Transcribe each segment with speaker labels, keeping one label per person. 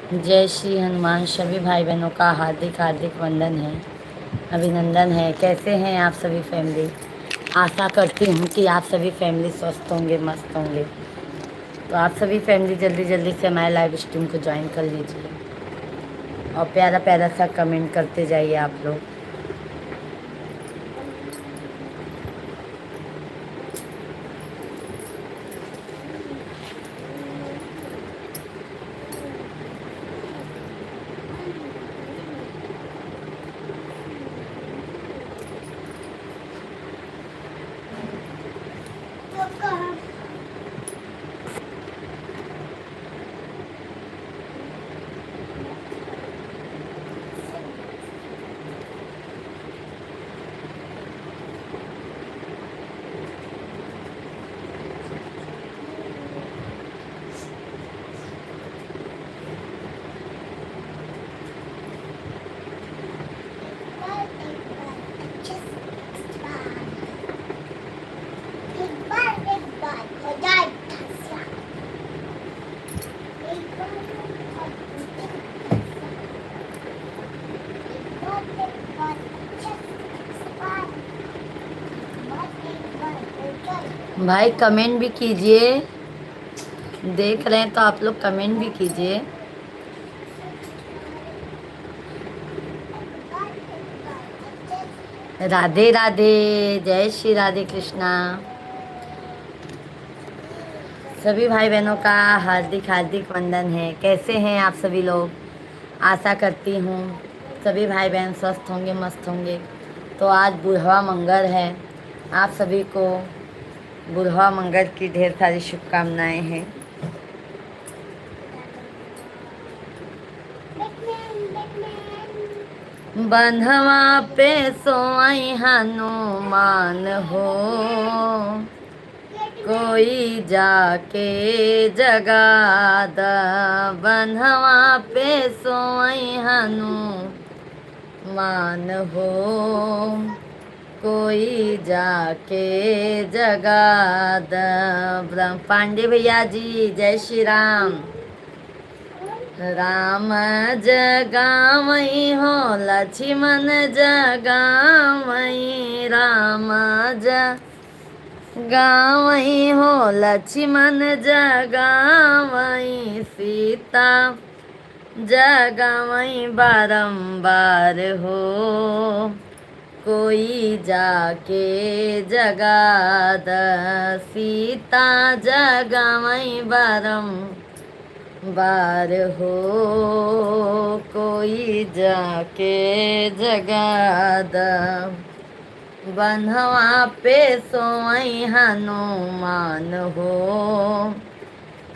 Speaker 1: जय श्री हनुमान। सभी भाई बहनों का हार्दिक हार्दिक वंदन है, अभिनंदन है। कैसे हैं आप सभी फैमिली? आशा करती हूँ कि आप सभी फैमिली स्वस्थ होंगे, मस्त होंगे। तो आप सभी फैमिली जल्दी जल्दी से हमारे लाइव स्ट्रीम को ज्वाइन कर लीजिए और प्यारा प्यारा सा कमेंट करते जाइए आप लोग। भाई कमेंट भी कीजिए, देख रहे हैं तो आप लोग कमेंट भी कीजिए। राधे राधे, जय श्री राधे कृष्णा। सभी भाई बहनों का हार्दिक हार्दिक वंदन है। कैसे हैं आप सभी लोग? आशा करती हूँ सभी भाई बहन स्वस्थ होंगे, मस्त होंगे। तो आज बुढ़वा मंगल है। आप सभी को बुढ़वा मंगल की ढेर सारी शुभकामनाएं हैं। बंधवा पे सोई हनुमान हो, कोई जाके जगा द। बंधवा पे सोई हनुमान हो, कोई जाके जगा द। ब्रह्म पांडे भैया जी, जय श्री राम। राम जगावई हो, लक्ष्मण जगावई। राम जगावई हो, लक्ष्मण जगावई। सीता जगावई बारंबार हो, कोई जाके जगा द। सीता जगावई बार हो, कोई जाके जगा द। बंधवा पे सोई हनुमान हो,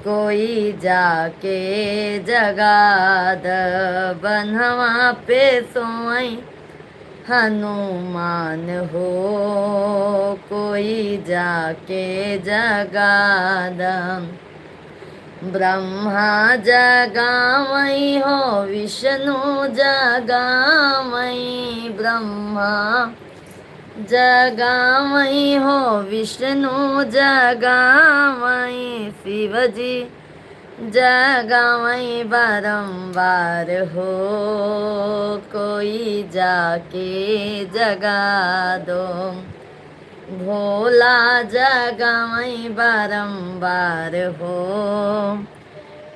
Speaker 1: कोई जाके जगा द। बंधवा पे सोई हनुमान हो, कोई जाके जगा द। ब्रह्मा जगावई हो, विष्णु जगावई। ब्रह्मा जगावई हो, विष्णु जगावई। शिवजी जगावई बारंबार हो, कोई जाके जगा दो। भोला जगावई बारंबार हो,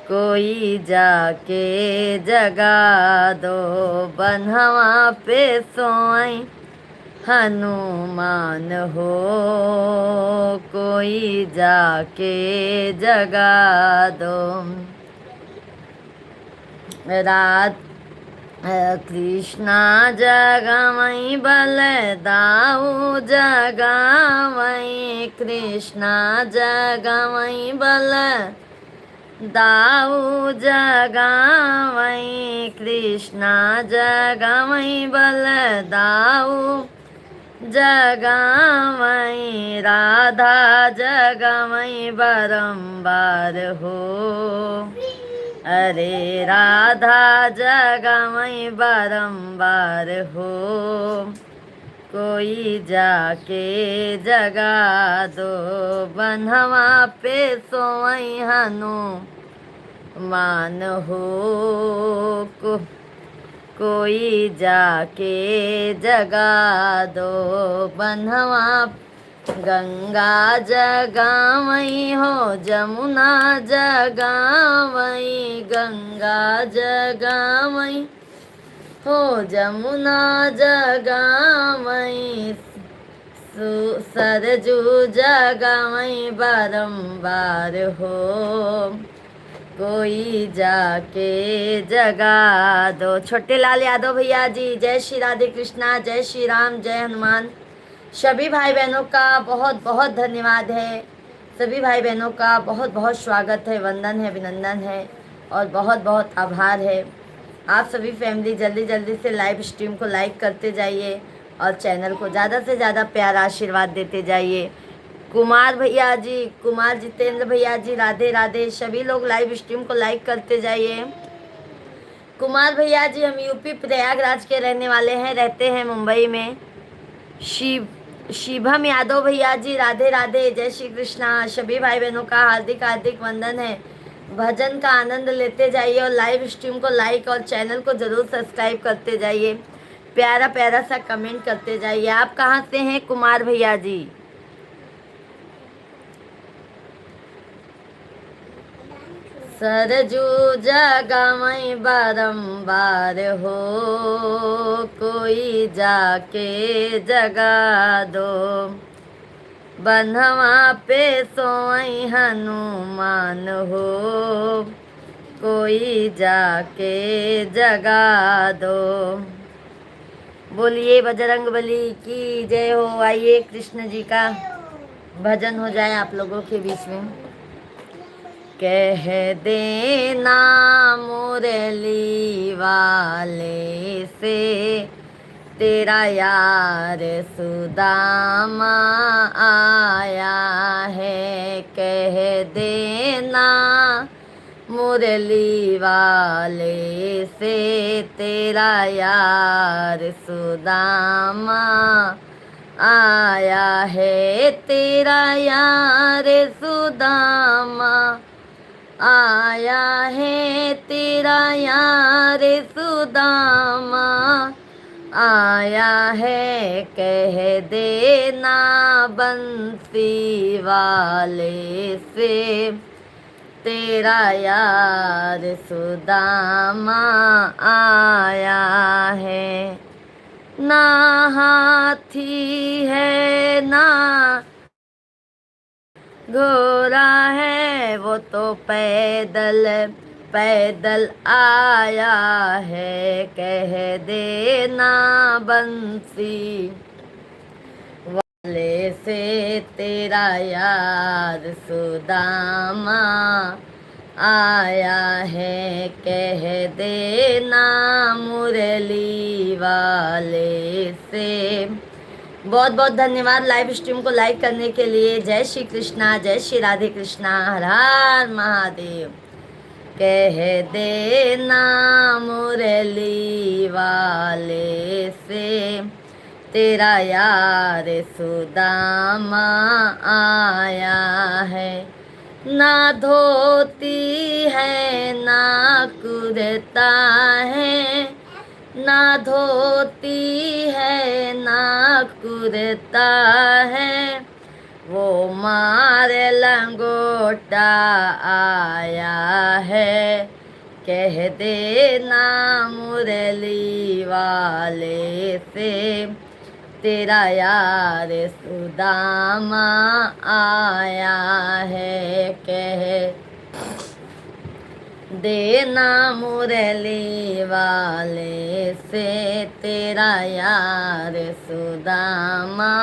Speaker 1: कोई जाके जगा दो। बंधवा पे सोई हनुमान हो, कोई जाके जगा दो। रात कृष्णा जगावई बलदाऊ जगावई। कृष्णा जगावई दाऊ जगावई। कृष्णा जगावई दाऊ जगावई। राधा जगावई बारंबार हो, अरे राधा जगावई बारंबार हो, कोई जाके जगा दो। बंधवा पे सोई हनुमान मान हो को, कोई जाके जगा दो बन्हवा। गंगा जगावई हो जमुना जगावई, गंगा जगावई हो जमुना जगावई, सरजू जगावई बारंबार हो, कोई जाके जगा दो। छोटे लाल यादव भैया जी, जय श्री राधे कृष्णा, जय श्री राम, जय हनुमान। सभी भाई बहनों का बहुत बहुत धन्यवाद है। सभी भाई बहनों का बहुत बहुत स्वागत है, वंदन है, अभिनंदन है और बहुत बहुत आभार है। आप सभी फैमिली जल्दी जल्दी से लाइव स्ट्रीम को लाइक करते जाइए और चैनल को ज़्यादा से ज़्यादा प्यार आशीर्वाद देते जाइए। कुमार भैया जी, कुमार जितेंद्र भैया जी, राधे राधे। सभी लोग लाइव स्ट्रीम को लाइक करते जाइए। कुमार भैया जी, हम यूपी प्रयागराज के रहने वाले हैं, रहते हैं मुंबई में। शिवम यादव भैया जी, राधे राधे, जय श्री कृष्णा। सभी भाई बहनों का हार्दिक हार्दिक वंदन है। भजन का आनंद लेते जाइए और लाइव स्ट्रीम को लाइक और चैनल को जरूर सब्सक्राइब करते जाइए। प्यारा प्यारा सा कमेंट करते जाइए। आप कहाँ से हैं कुमार भैया जी? सरजू जगावई बारंबार हो, कोई जाके जगा दो बन्हवा पे सोई हनुमान हो, कोई जाके जगा दो। बोलिए बजरंग बली की जय हो। आइए कृष्ण जी का भजन हो जाए आप लोगों के बीच में। कह देना मुरली वाले से, तेरा यार सुदामा आया है। कह देना मुरली वाले से, तेरा यार सुदामा आया है। तेरा यार सुदामा आया है, तेरा यार सुदामा आया है। कह देना बंसी वाले से, तेरा यार सुदामा आया है। ना हाथी है ना घोड़ा है, वो तो पैदल पैदल आया है। कह देना बंसी वाले से, तेरा यार सुदामा आया है। कह देना मुरली वाले से। बहुत बहुत धन्यवाद लाइव स्ट्रीम को लाइक करने के लिए। जय श्री कृष्णा, जय श्री राधे कृष्णा, हर हर महादेव। कह देना मुरली वाले से, तेरा यार सुदामा आया है। ना धोती है ना कुर्ता है, ना धोती है ना कुर्ता है, वो मार लंगोटा आया है। कह देना मुरली वाले से, तेरा यार सुदामा आया है। कह देना मुरली वाले से, तेरा यार सुदामा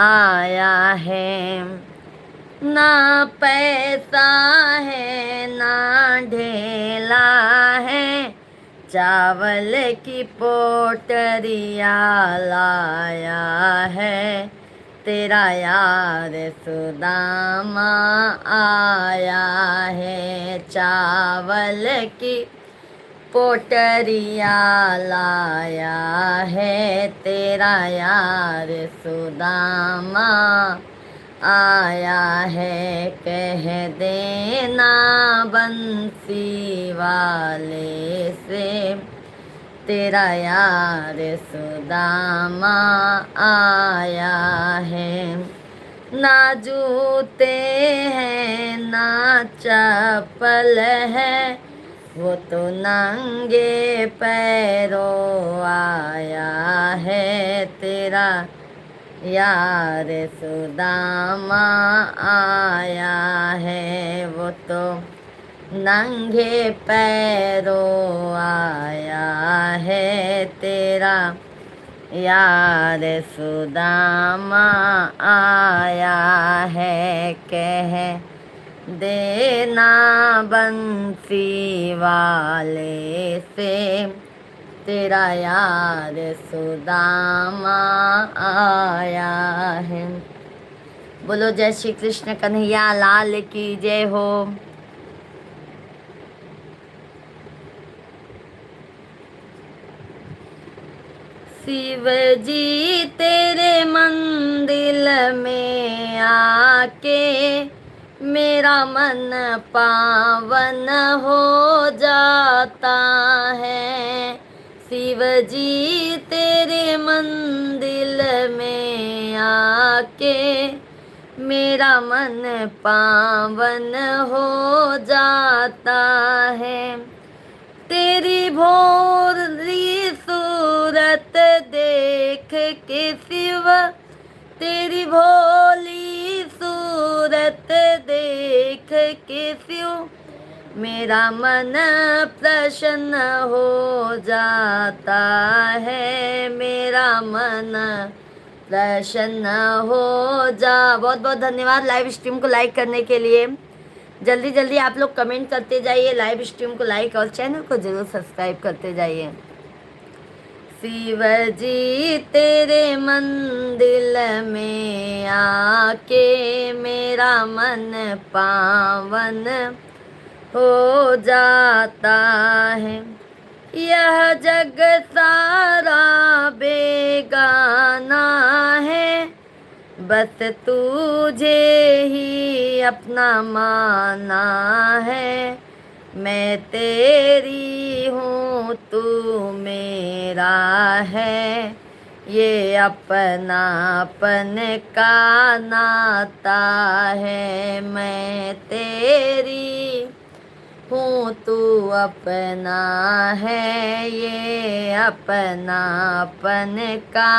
Speaker 1: आया है। ना पैसा है ना ढेला है, चावल की पोटरिया लाया है। तेरा यार सुदामा आया है। चावल की पोटरिया लाया है, तेरा यार सुदामा आया है, कह देना बंसी वाले से, तेरा यार सुदामा आया है। ना जूते हैं ना चप्पल है, वो तो नंगे पैरों आया है, तेरा यार सुदामा आया है। वो तो नंगे पैरों आया है, तेरा यार सुदामा आया है। कह देना बंसी वाले से, तेरा यार सुदामा आया है। बोलो जय श्री कृष्ण कन्हैया लाल की जय हो। शिव जी तेरे मंदिर में आके मेरा मन पावन हो जाता है। शिव जी तेरे मंदिर में आके मेरा मन पावन हो जाता है। तेरी भोली सूरत देख के शिव, तेरी भोली सूरत देख के शिव, मेरा मन प्रसन्न हो जाता है, मेरा मन प्रसन्न हो जा। बहुत बहुत धन्यवाद लाइव स्ट्रीम को लाइक करने के लिए। जल्दी जल्दी आप लोग कमेंट करते जाइए, लाइव स्ट्रीम को लाइक और चैनल को जरूर सब्सक्राइब करते जाइए। शिव जी तेरे मंदिर में आके मेरा मन पावन हो जाता है। यह जग सारा बेगाना है, बस तुझे ही अपना माना है। मैं तेरी हूँ तू मेरा है, ये अपनापन का नाता है। मैं तेरी हूँ तू अपना है, ये अपनापन का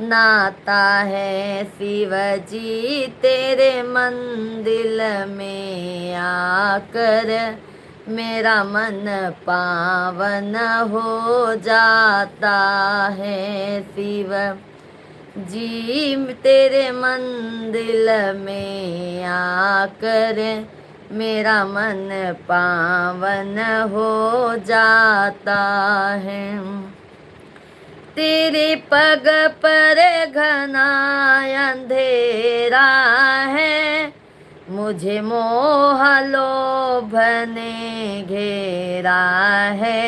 Speaker 1: नाता है। शिव जी तेरे मंदिर में आकर मेरा मन पावन हो जाता है। शिव जी तेरे मंदिर में आकर मेरा मन पावन हो जाता है। तेरे पग पर घना अंधेरा है, मुझे मोह लोभ ने घेरा है।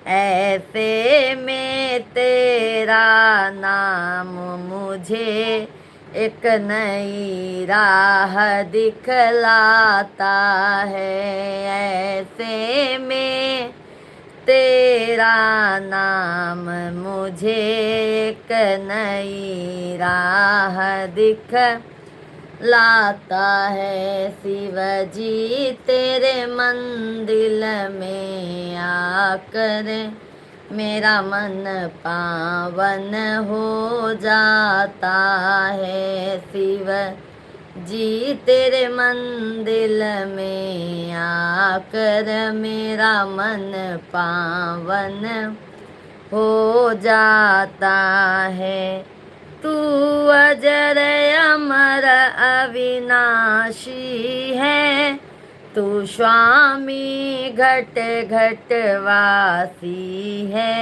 Speaker 1: ऐसे में तेरा नाम मुझे एक नई राह दिखलाता है। ऐसे में तेरा नाम मुझे एक नई राह दिखलाता है। शिव जी तेरे मंदिर में आकर मेरा मन पावन हो जाता है। शिव जी तेरे मंदिर में आकर मेरा मन पावन हो जाता है। तू अजर अमर अविनाशी है, तू स्वामी घट घट वासी है।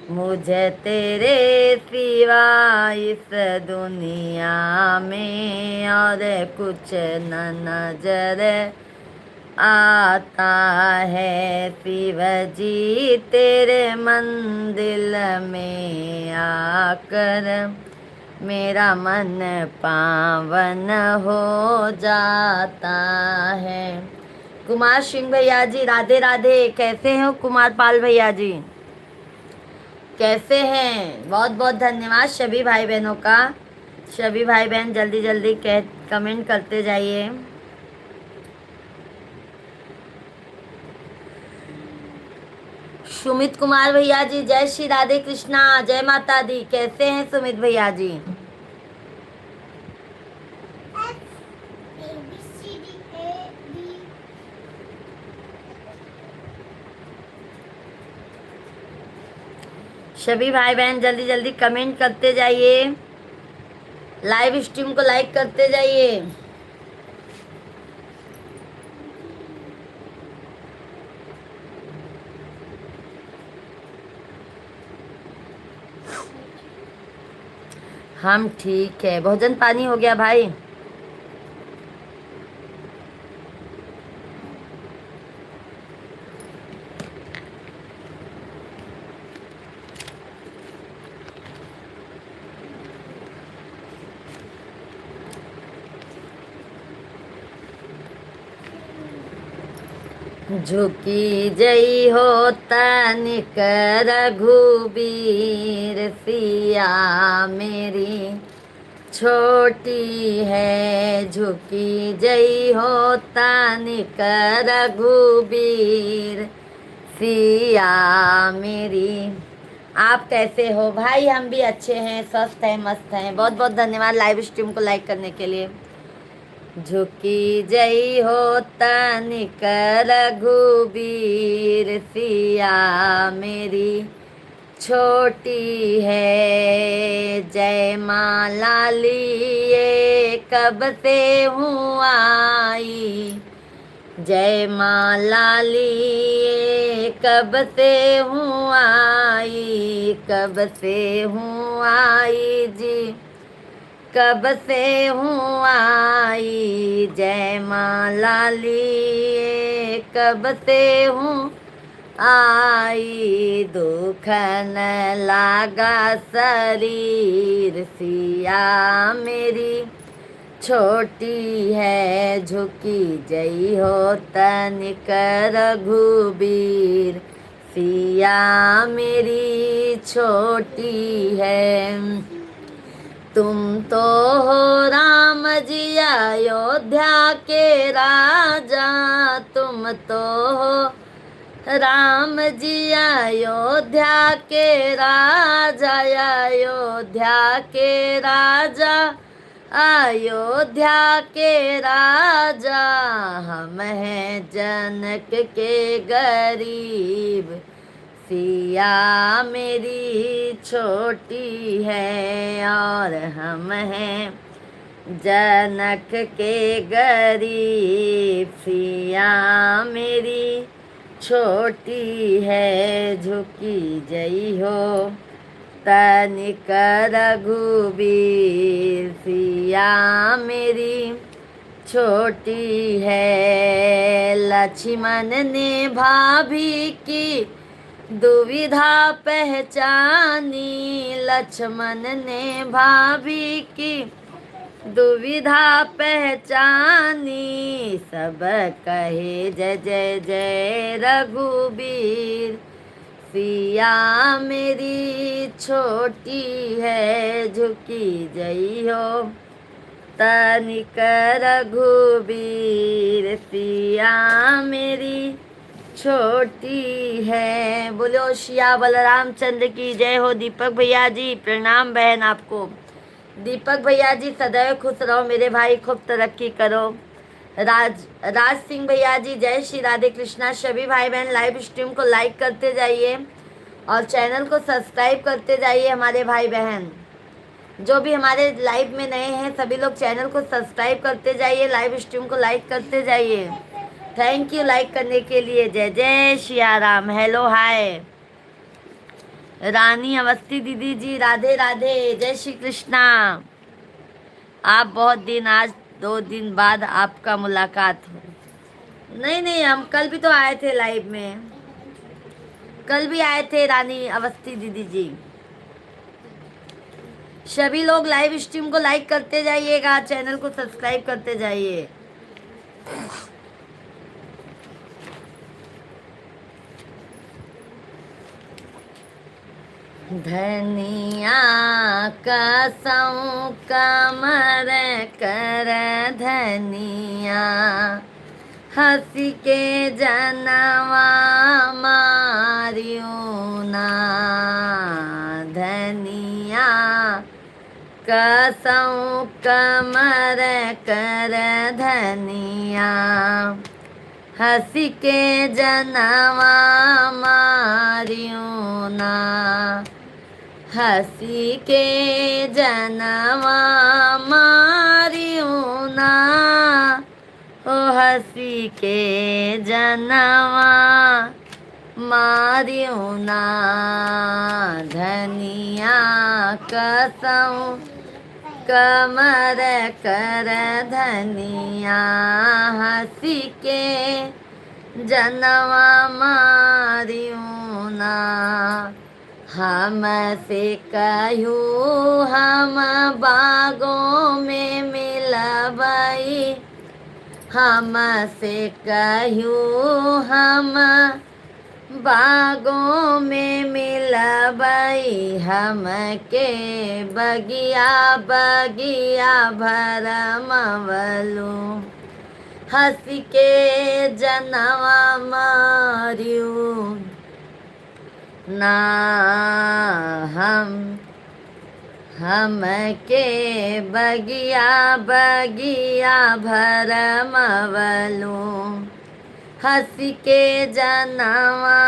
Speaker 1: मुझे तेरे सिवा इस दुनिया में और कुछ न नजर आता है। शिव जी तेरे मंदिर में आकर मेरा मन पावन हो जाता है। कुमार सिंह भैया जी राधे राधे, कैसे हो कुमार पाल भैया जी, कैसे हैं? बहुत बहुत धन्यवाद सभी भाई बहनों का। सभी भाई बहन जल्दी जल्दी कमेंट करते जाइए। सुमित कुमार भैया जी जय श्री राधे कृष्णा, जय माता दी, कैसे हैं सुमित भैया जी? सभी भाई बहन जल्दी जल्दी कमेंट करते जाइए, लाइव स्ट्रीम को लाइक करते जाइए। हम ठीक है, भोजन पानी हो गया भाई? झुकी जई हो तनिक रघुबीर, सिया मेरी छोटी है। झुकी जई हो तनिक रघुबीर, सिया मेरी। आप कैसे हो भाई? हम भी अच्छे हैं, स्वस्थ हैं, मस्त हैं। बहुत बहुत धन्यवाद लाइव स्ट्रीम को लाइक करने के लिए। झुकी जई हो तनिक रघुबीर, सिया मेरी छोटी है। जय माँ लाली ये कब से हूँ आई, जय माँ लाली ये कब से हूँ आई, कब से हूँ आई जी, कब से हूँ आई। जय माँ लाली ये कब से हूँ आई, दुख न लागा शरीर, सिया मेरी छोटी है। झुकी जई हो तनिक रघुबीर, सिया मेरी छोटी है। तुम तो हो राम जी अयोध्या के राजा, तुम तो हो राम जी अयोध्या के राजा, अयोध्या के राजा, अयोध्या के राजा। हम हैं जनक के गरीब, सिया मेरी छोटी है। और हम हैं जनक के गरीब, सिया मेरी छोटी है। झुकी जई हो तनिक रघुबीर, सिया मेरी छोटी है। लक्ष्मण ने भाभी की दुविधा पहचानी, लक्ष्मण ने भाभी की दुविधा पहचानी। सब कहे जय जय जय रघुबीर, सिया मेरी छोटी है। झुकी जई हो तनिक रघुबीर, सिया मेरी छोटी है। बोलो सिया बलराम चंद्र की जय हो। दीपक भैया जी प्रणाम बहन आपको। दीपक भैया जी सदैव खुश रहो मेरे भाई, खूब तरक्की करो। राज सिंह भैया जी जय श्री राधे कृष्णा। सभी भाई बहन लाइव स्ट्रीम को लाइक करते जाइए और चैनल को सब्सक्राइब करते जाइए। हमारे भाई बहन जो भी हमारे लाइव में नए हैं सभी लोग चैनल को सब्सक्राइब करते जाइए, लाइव स्ट्रीम को लाइक करते जाइए। थैंक यू लाइक करने के लिए। जय जय सिया राम। हेलो हाय रानी अवस्थी दीदी जी राधे राधे, जय श्री कृष्णा। आप बहुत दिन, आज 2 दिन बाद आपका मुलाकात हो। नहीं नहीं, हम कल भी तो आए थे लाइव में, कल भी आए थे रानी अवस्थी दीदी जी। सभी लोग लाइव स्ट्रीम को लाइक करते जाइएगा, चैनल को सब्सक्राइब करते जाइए। धनिया कसम कमर कर धनिया, हंसी के जनवा मारियो ना। धनिया कसम कमर कर धनिया, हंसी के जनवा मारियो ना। हंसी के जनवा मारियो ना, ओ हंसी के जनवा मारियो ना। धनिया कसम कमर कर धनिया, हंसी के जनवा मारियो ना। हमसे कहूँ हम बागों में मिलबई, हमसे कहूँ हम बागों में मिलबई। हमके बगिया बगिया भरमवलू, हंसी के जनवा मारियो ना। हमके बगिया बगिया भरमवलू, हंसी के जनवा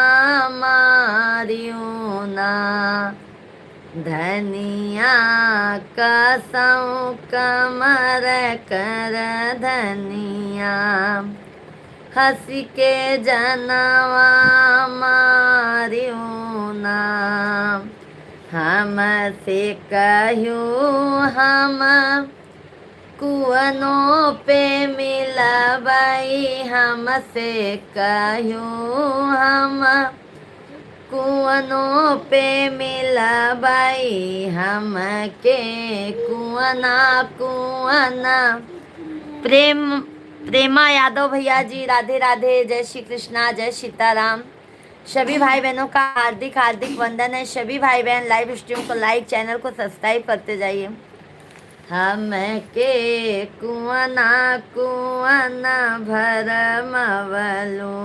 Speaker 1: मारियो ना। धनिया कसम कमर कर धनिया, हंसी के जनवा मारियो ना। हमसे कहूँ हम कुआनों पे मिलबई, हमसे कहूँ हम कुआनों पे मिलबई। हमके कुआना कुआना। प्रेमा यादव भैया जी, राधे राधे, जय श्री कृष्णा, जय सीताराम। सभी भाई बहनों का हार्दिक हार्दिक वंदन है। सभी भाई बहन लाइव स्ट्रीम को लाइक, चैनल को सब्सक्राइब करते जाइए। हमके कुआना कुआना भरमवलू,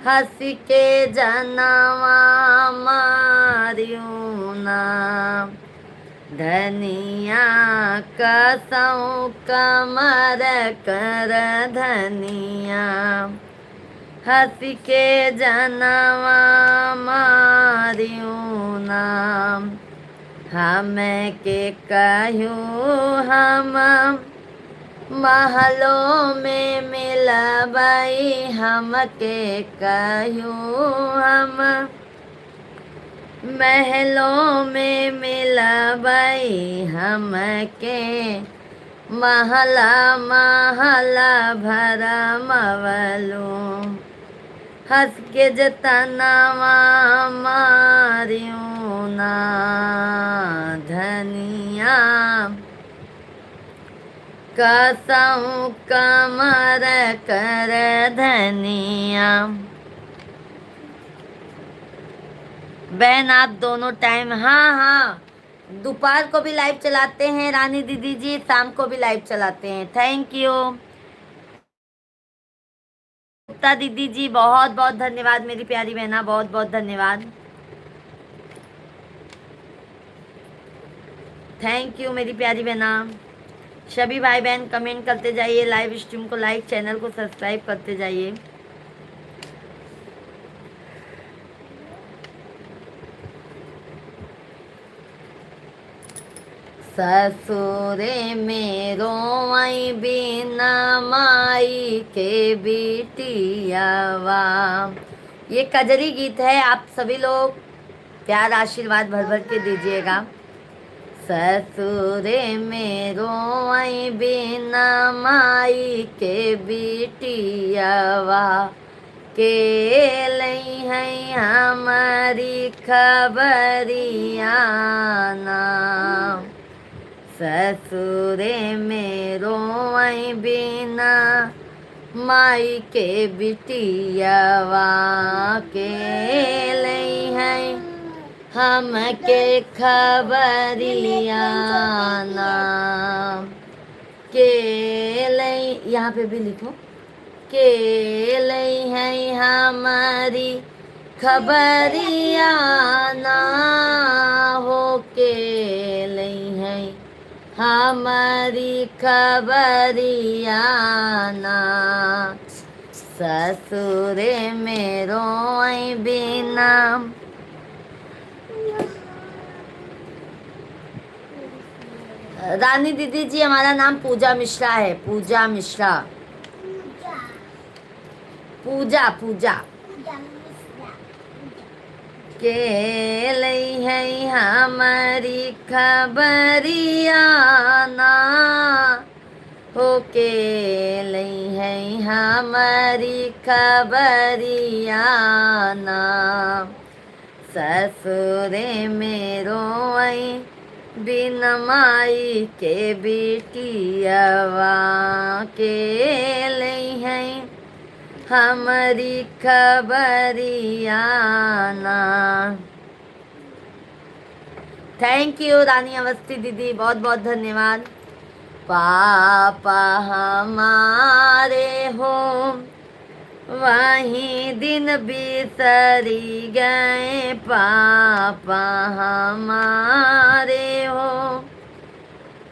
Speaker 1: हंसी के जनवा मारियो ना। धनिया कसम कमर कर धनिया, हंसी के जनवा मारियो ना। हमके कहूँ हम महलों में मिलबई, हमके कहूँ हम महलों में मिलबई। हमके महला महला भरमवलू, हंस के जतनवा मारियो ना। धनिया कसम कमर कर धनिया। बहन आप दोनों टाइम, हाँ हाँ, दोपहर को भी लाइव चलाते हैं रानी दीदी जी, शाम को भी लाइव चलाते हैं। थैंक यू गुप्ता दीदी जी, बहुत बहुत धन्यवाद मेरी प्यारी बहना, बहुत बहुत धन्यवाद। थैंक यू मेरी प्यारी बहना। सभी भाई बहन कमेंट करते जाइए, लाइव स्ट्रीम को लाइक, चैनल को सब्सक्राइब करते जाइए। ससुरे में रोई बिना माई के बिटियावा। ये कजरी गीत है, आप सभी लोग प्यार आशीर्वाद भर भर के दीजिएगा। ससुरे में रोई बिना माई के बिटियावा, केले लई है हमारी खबरिया ना। ससुरे में रोई बिना माई के बिटियावा के लई है हम के खबरिया ना। के लई, यहाँ पे भी लिखो, के लई है हमारी खबरिया ना हो। के लई है हमारी खबरिया ना। ससुरे में रोई बिना। रानी दीदी जी, हमारा नाम पूजा मिश्रा है। पूजा मिश्रा। पूजा पूजा। के लई है हमारी खबरिया ना हो। के लई है हमारी खबरिया ना। ससुरे में रोई बिन माई के बिटियावा के लई है हमारी खबरिया ना। थैंक यू रानी अवस्थी दीदी, बहुत बहुत धन्यवाद। पापा हमारे हो वहीं दिन बिसरी गए। पापा हमारे हो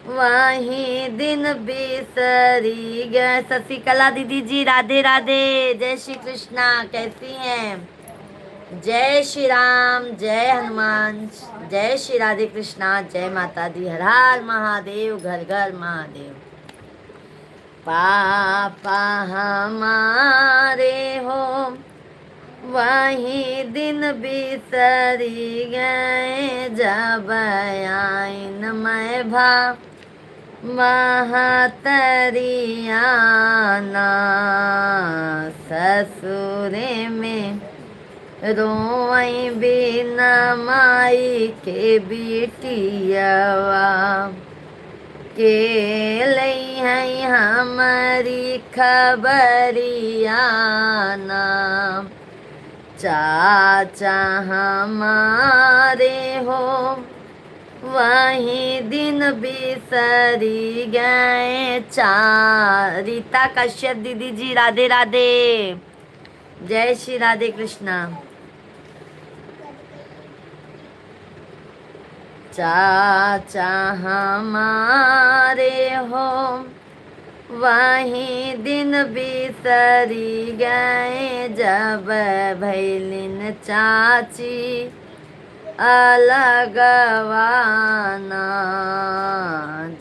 Speaker 1: वहीं दिन बिसरी गए। शशिकला दीदी जी, राधे राधे, जय श्री कृष्णा, कैसी हैं? जय श्री राम, जय हनुमान, जय श्री राधे कृष्णा, जय माता दी, हर हर महादेव, घर घर महादेव। पापा हमारे हो वहीं दिन बिसरी गए। जब आइन मैं भा महतरिया ना। ससुरे में रोई बिना माई के बिटियावा के लई है हमारी खबरिया ना। चाचा हमारे हो वहीं दिन बिसरी गए। रीता कश्यप दीदी जी, राधे राधे, जय श्री राधे कृष्णा। चाचा हमारे हो वहीं दिन बिसरी गए। जब भैलिन चाची अलगवाना।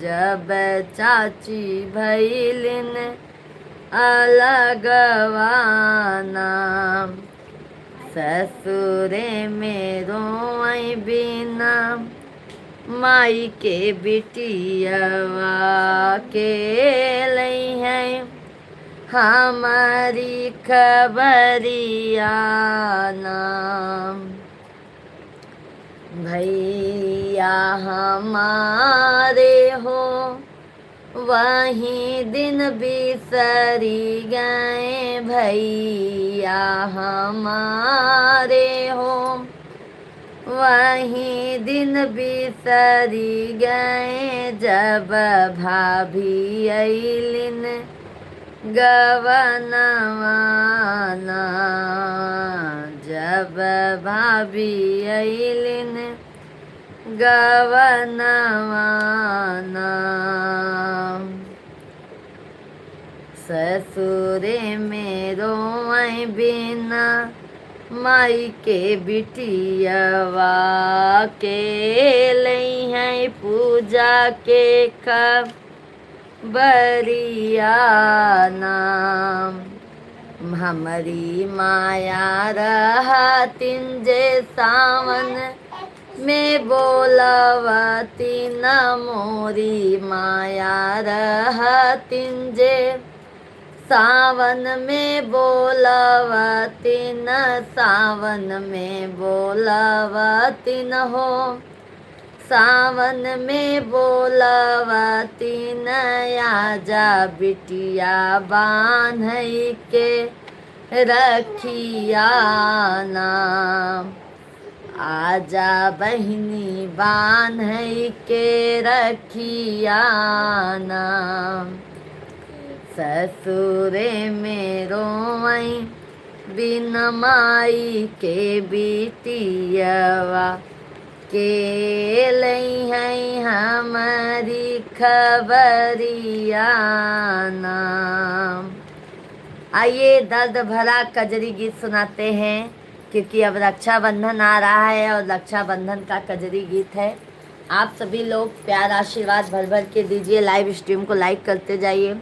Speaker 1: जब चाची भैलिन अलगवाना। ससुरे में रोई बिना माई के बिटियावा के लई है हमारी खबरिया ना। भैया हमारे हो वहीं दिन बिसरी गए। भैया हमारे हो वहीं दिन बिसरी गए। जब भाभी अइलिन गवनवाना। जब भाभी अइलिन गवनवाना। ससुरे में रोई बिना माई के बिटियावा के लई है पूजा के खबरिया नाम। हमारी माया रहतिन जे सावन में बोलावती न। मोरी माया रहतिन जे सावन में बोलावती न, सावन में बोलावती न हो, सावन में बोलावती न, आजा बिटिया बान्हई के रखिया नाम, आजा बहिनी बान्हई के रखिया नाम, ससुरे में रोवई बिन माई के बिटियवा, के लई है हमारी खबरिया नाम। आइए दर्द भरा कजरी गीत सुनाते हैं, क्योंकि अब रक्षाबंधन आ रहा है और रक्षाबंधन का कजरी गीत है। आप सभी लोग प्यार आशीर्वाद भर भर के दीजिए, लाइव स्ट्रीम को लाइक करते जाइए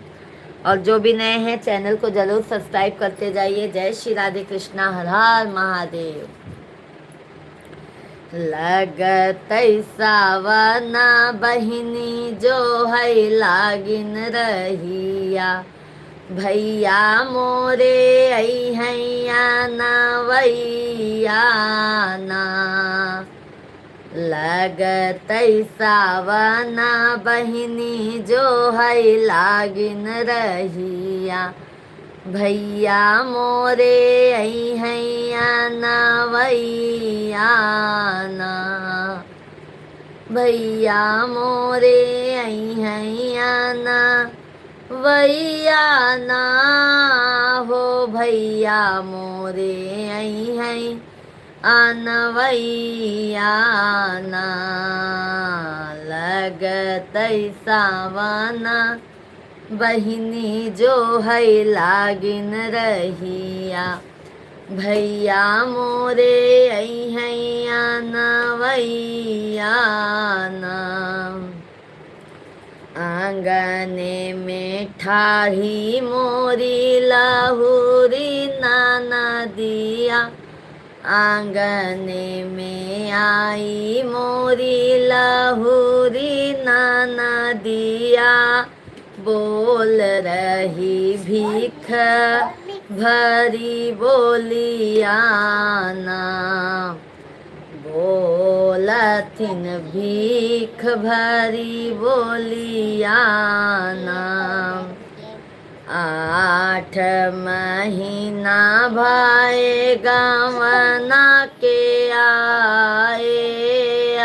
Speaker 1: और जो भी नए हैं चैनल को जरूर सब्सक्राइब करते जाइए। जय श्री राधे कृष्णा, हर हर महादेव। लगत सावना बहिनी जो है लागिन रहिया, भैया मोरे आई हैया नवैया ना, लगत सावना बहिनी जो है लागिन रहिया, भैया मोरे आई हैया नवैया ना, भैया मोरे आई हैया ना वैया ना हो, भैया मोरे आई है अनवैया ना, लगत सावना बहिनी जो है लागिन रहिया, भैया मोरे आई हैया नवैया ना, आंगने में ठाही मोरी लाहुरी नाना दिया, आंगने में आई मोरी लाहुरी नाना दिया, बोल रही भीख भरी बोलिया ना, बोलथिन भीख भरी बोलिया ना, 8 महीना भाई गवना के आए,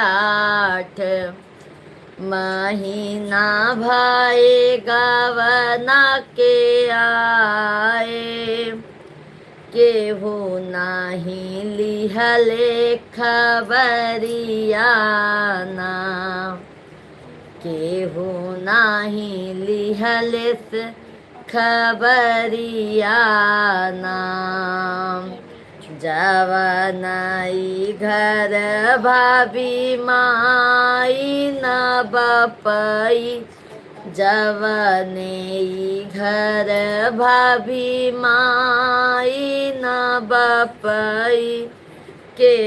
Speaker 1: 8 महीना भाई गवना के आए, केहू नाही लिहले खबरिया ना, केहू नाही लिहले खबरिया ना, जवनाई घर भाभी माई न बपई, जवने घर भाभी माई न बपई, के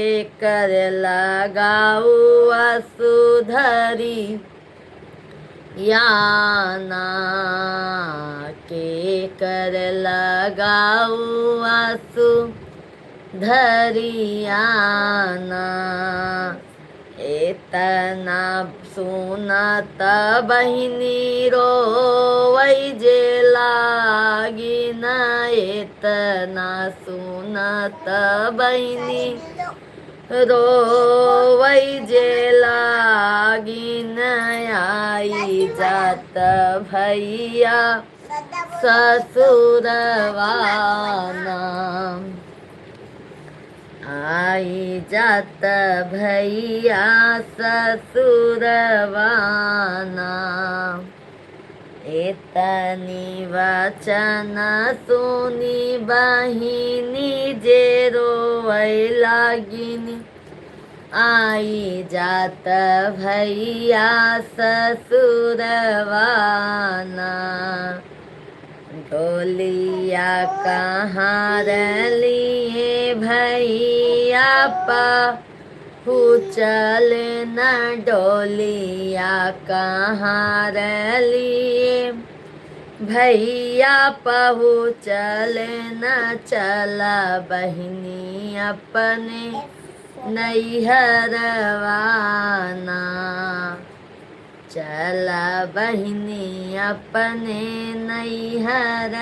Speaker 1: कर लगाऊ असुधरी याना, के कर लगाऊ आसु धरियाना, एतना सुनत बहिनी रोवै जे लागिन, एतना सुनत बहिनी रोवै जे लागिन, आई जात भैया ससुरवा ना, आई जात भैया ससुरवा ना, एतनी वचन सुनी बहिनी जे रोवै लागिन, आई जात भैया ससुरवा ना, डोलिया कहाँ रलिए भैया चल न, डोलिया कहाँ रलिए भैया पहुँचल न चला बहिनी अपने नैहरवाना। चला बहिनी अपने नैहरवाना।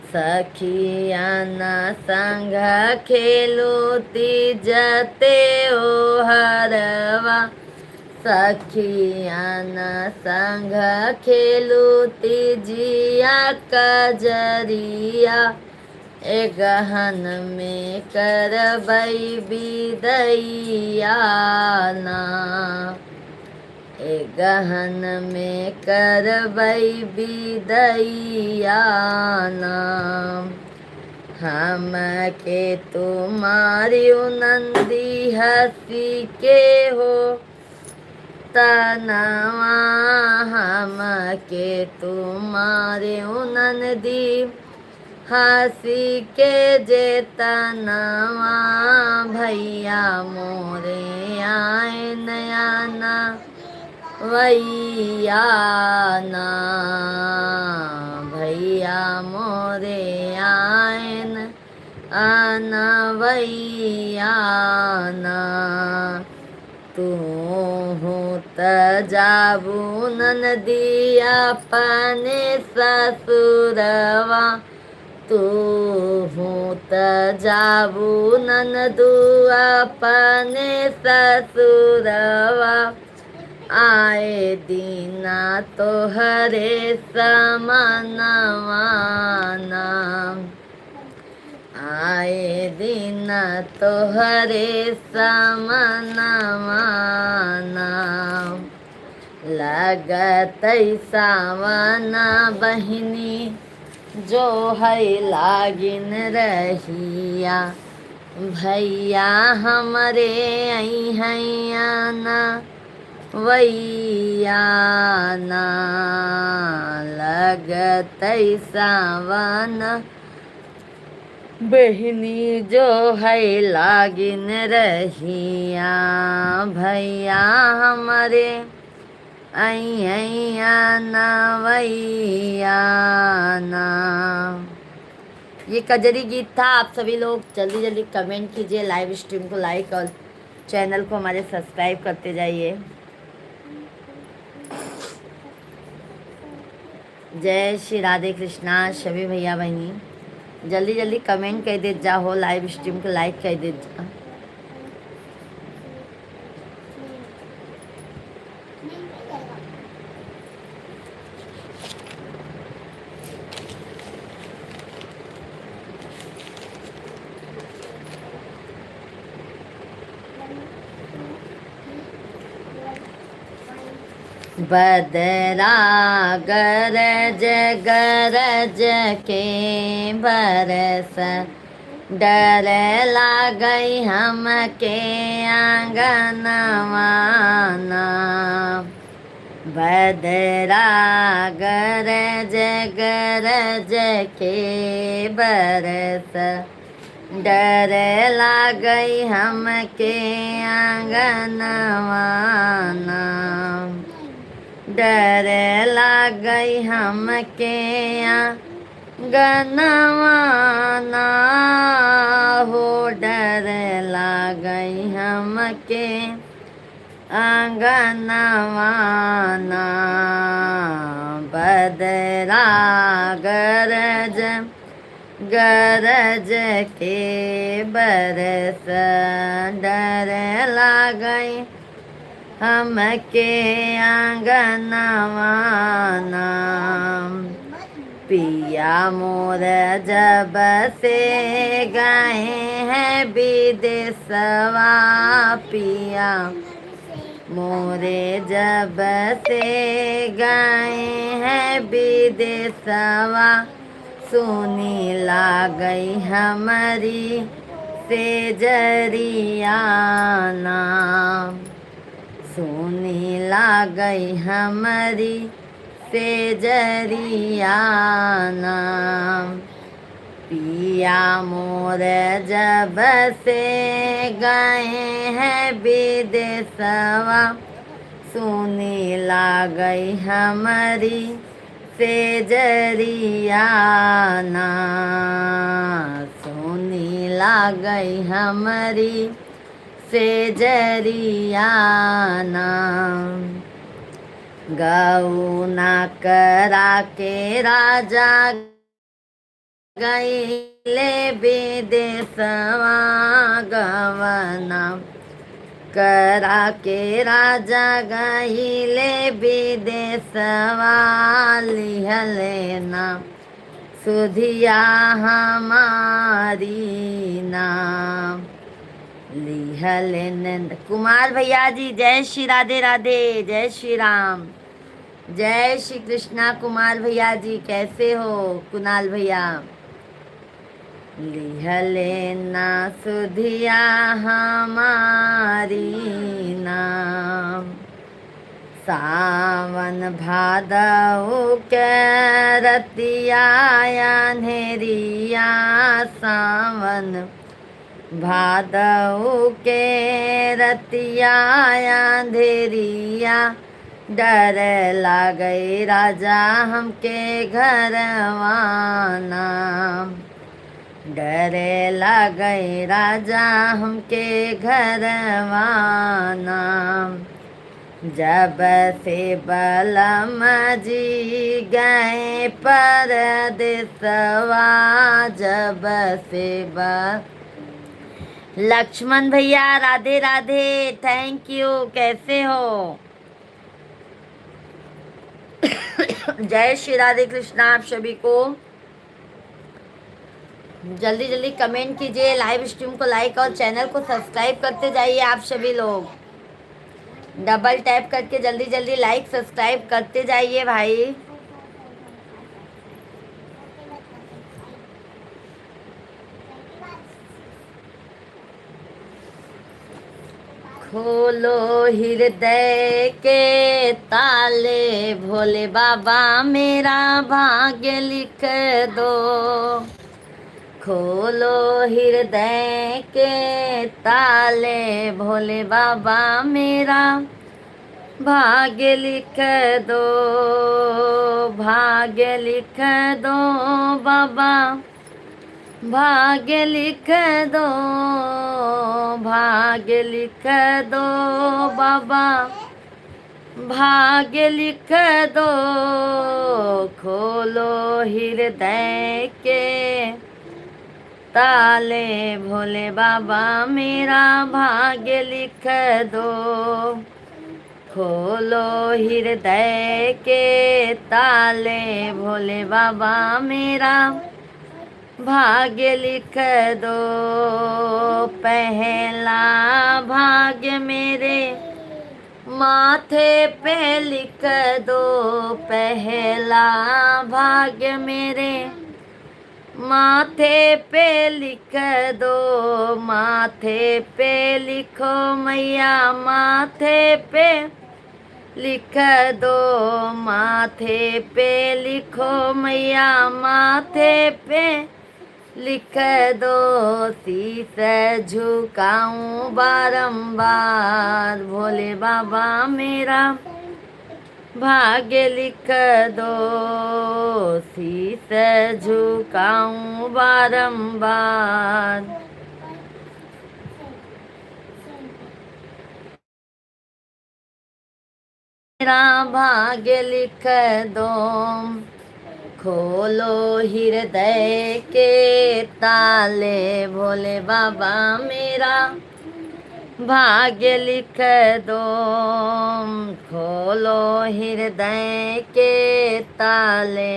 Speaker 1: सखियन संग खेलू तीजते ओहरवा। सखियन संग खेलू तीजिया कजरिया। ए गहन में करबई बिदैया ना। ए गहन में करबई बिदैया ना। हम के तुम्हारी नंदी हंसी के हो तनवा। हम के तुम्हारे नंदी हंसी के जे तनवा। भैया मोरे आए नयाना वैया ना। भैया मोरे आयन आना वैया ना। तू त जाबू ननदी अपने ससुरवा। तू त जाबू ननदू अपने ससुरवा। आए दीना तोहरे समनवाना। आए दिन तोहरे समनवाना। लगत सावन बहिनी जो है लागिन रहिया। भैया हमरे अइहैयाना वैया ना। लगत सावन बहिनी जो है लागिन रहिया। भैया हमरे अइहैयाना वैया ना। ये कजरी गीत था। आप सभी लोग जल्दी जल्दी कमेंट कीजिए, लाइव स्ट्रीम को लाइक और चैनल को हमारे सब्सक्राइब करते जाइए। जय श्री राधे कृष्णा। सभी भैया बहनी जल्दी जल्दी कमेंट कर दे जाओ, लाइव स्ट्रीम को लाइक कर दे जा। बदरा गरज गरज के बरस डर लागई हमके आंगनवाना। बदरा गरज गरज के बरस डर लागई हमके आंगनवाना। डर लागई हमके आंगनवाना हो। डर लागई हमके आंगनवाना। बदरा गरज गरज के बरस डर लागई हमके आंगनवाना। पिया मोर जब से गए हैं विदेशवा। पिया मोरे जब से गए हैं विदेशवा। सुनी लागई हमारी सेजरियाना। सुनी लागई हमारी सेजरियाना। पिया मोर जब से गए हैं विदेशवा। सुनी ला गई हमारी सेजरियाना, सुनी ला गई हमारी सेजरियाना। गऊ ना करा के राजा गईले विदेशवा, गवना करा के राजा गईले विदेशवा, लिहले ना सुधिया हमारी नाम, लिहले नंद कुमार भैया जी। जय श्री राधे राधे, जय श्री राम, जय श्री कृष्णा। कुमार भैया जी कैसे हो? कुणाल भैया। लिहले ना सुधिया हमारी नाम, सावन भादौ के रतिया अंधेरिया, सावन भादौ के रतिया अंधेरिया, डर लागई राजा हमके घरवाना, डरे लागई राजा हमके घरवाना। जब से बलम जी गए परदेसवा, जब से लक्ष्मण भैया राधे राधे, थैंक यू। कैसे हो? जय श्री राधे कृष्णा आप सभी को। जल्दी जल्दी कमेंट कीजिए, लाइव स्ट्रीम को लाइक और चैनल को सब्सक्राइब करते जाइए आप सभी लोग। डबल टैप करके जल्दी जल्दी लाइक सब्सक्राइब करते जाइए भाई। खोलो हृदय के ताले, भोले बाबा मेरा भाग्य लिख दो, खोलो हृदय के ताले, भोले बाबा मेरा भाग्य लिख दो, भाग्य लिख दो बाबा, भाग्य लिख दो, भाग्य लिख दो बाबा, भाग्य लिख दो। खोलो हृदय के ताले, भोले बाबा मेरा भाग्य लिख दो, खोलो हृदय के ताले, भोले बाबा मेरा भाग्य लिख दो। पहला भाग्य मेरे माथे पे लिख दो, पहला भाग्य मेरे माथे पे लिख दो, माथे पे लिखो मैया, माथे पे लिख दो, माथे पे लिखो मैया, माथे पे लिख दो। शीश झुकाऊं बारंबार, भोले बाबा मेरा भाग्य लिख दो, शीश झुकाऊं बारंबार। मेरा भाग्य लिख दो, खोलो हृदय के ताले, भोले बाबा मेरा भाग्य लिख दो, खोलो हृदय के ताले,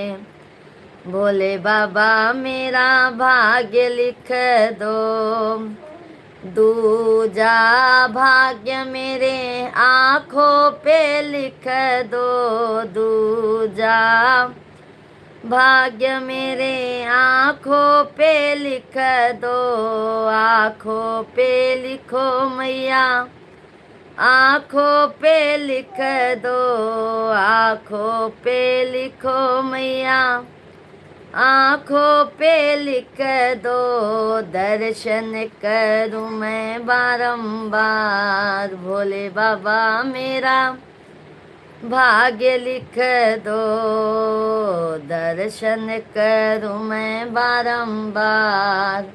Speaker 1: भोले बाबा मेरा भाग्य लिख दो। दूजा भाग्य मेरे आँखों पे लिख दो, दूजा भाग्य मेरे आँखों पे लिख दो, आँखों पे लिखो मैया, आँखों पे लिख दो, आँखों पे लिखो मैया, आँखों पे लिख दो। दर्शन करूं मैं बारंबार, भोले बाबा मेरा भाग्य लिख दो, दर्शन करूं मैं बारंबार।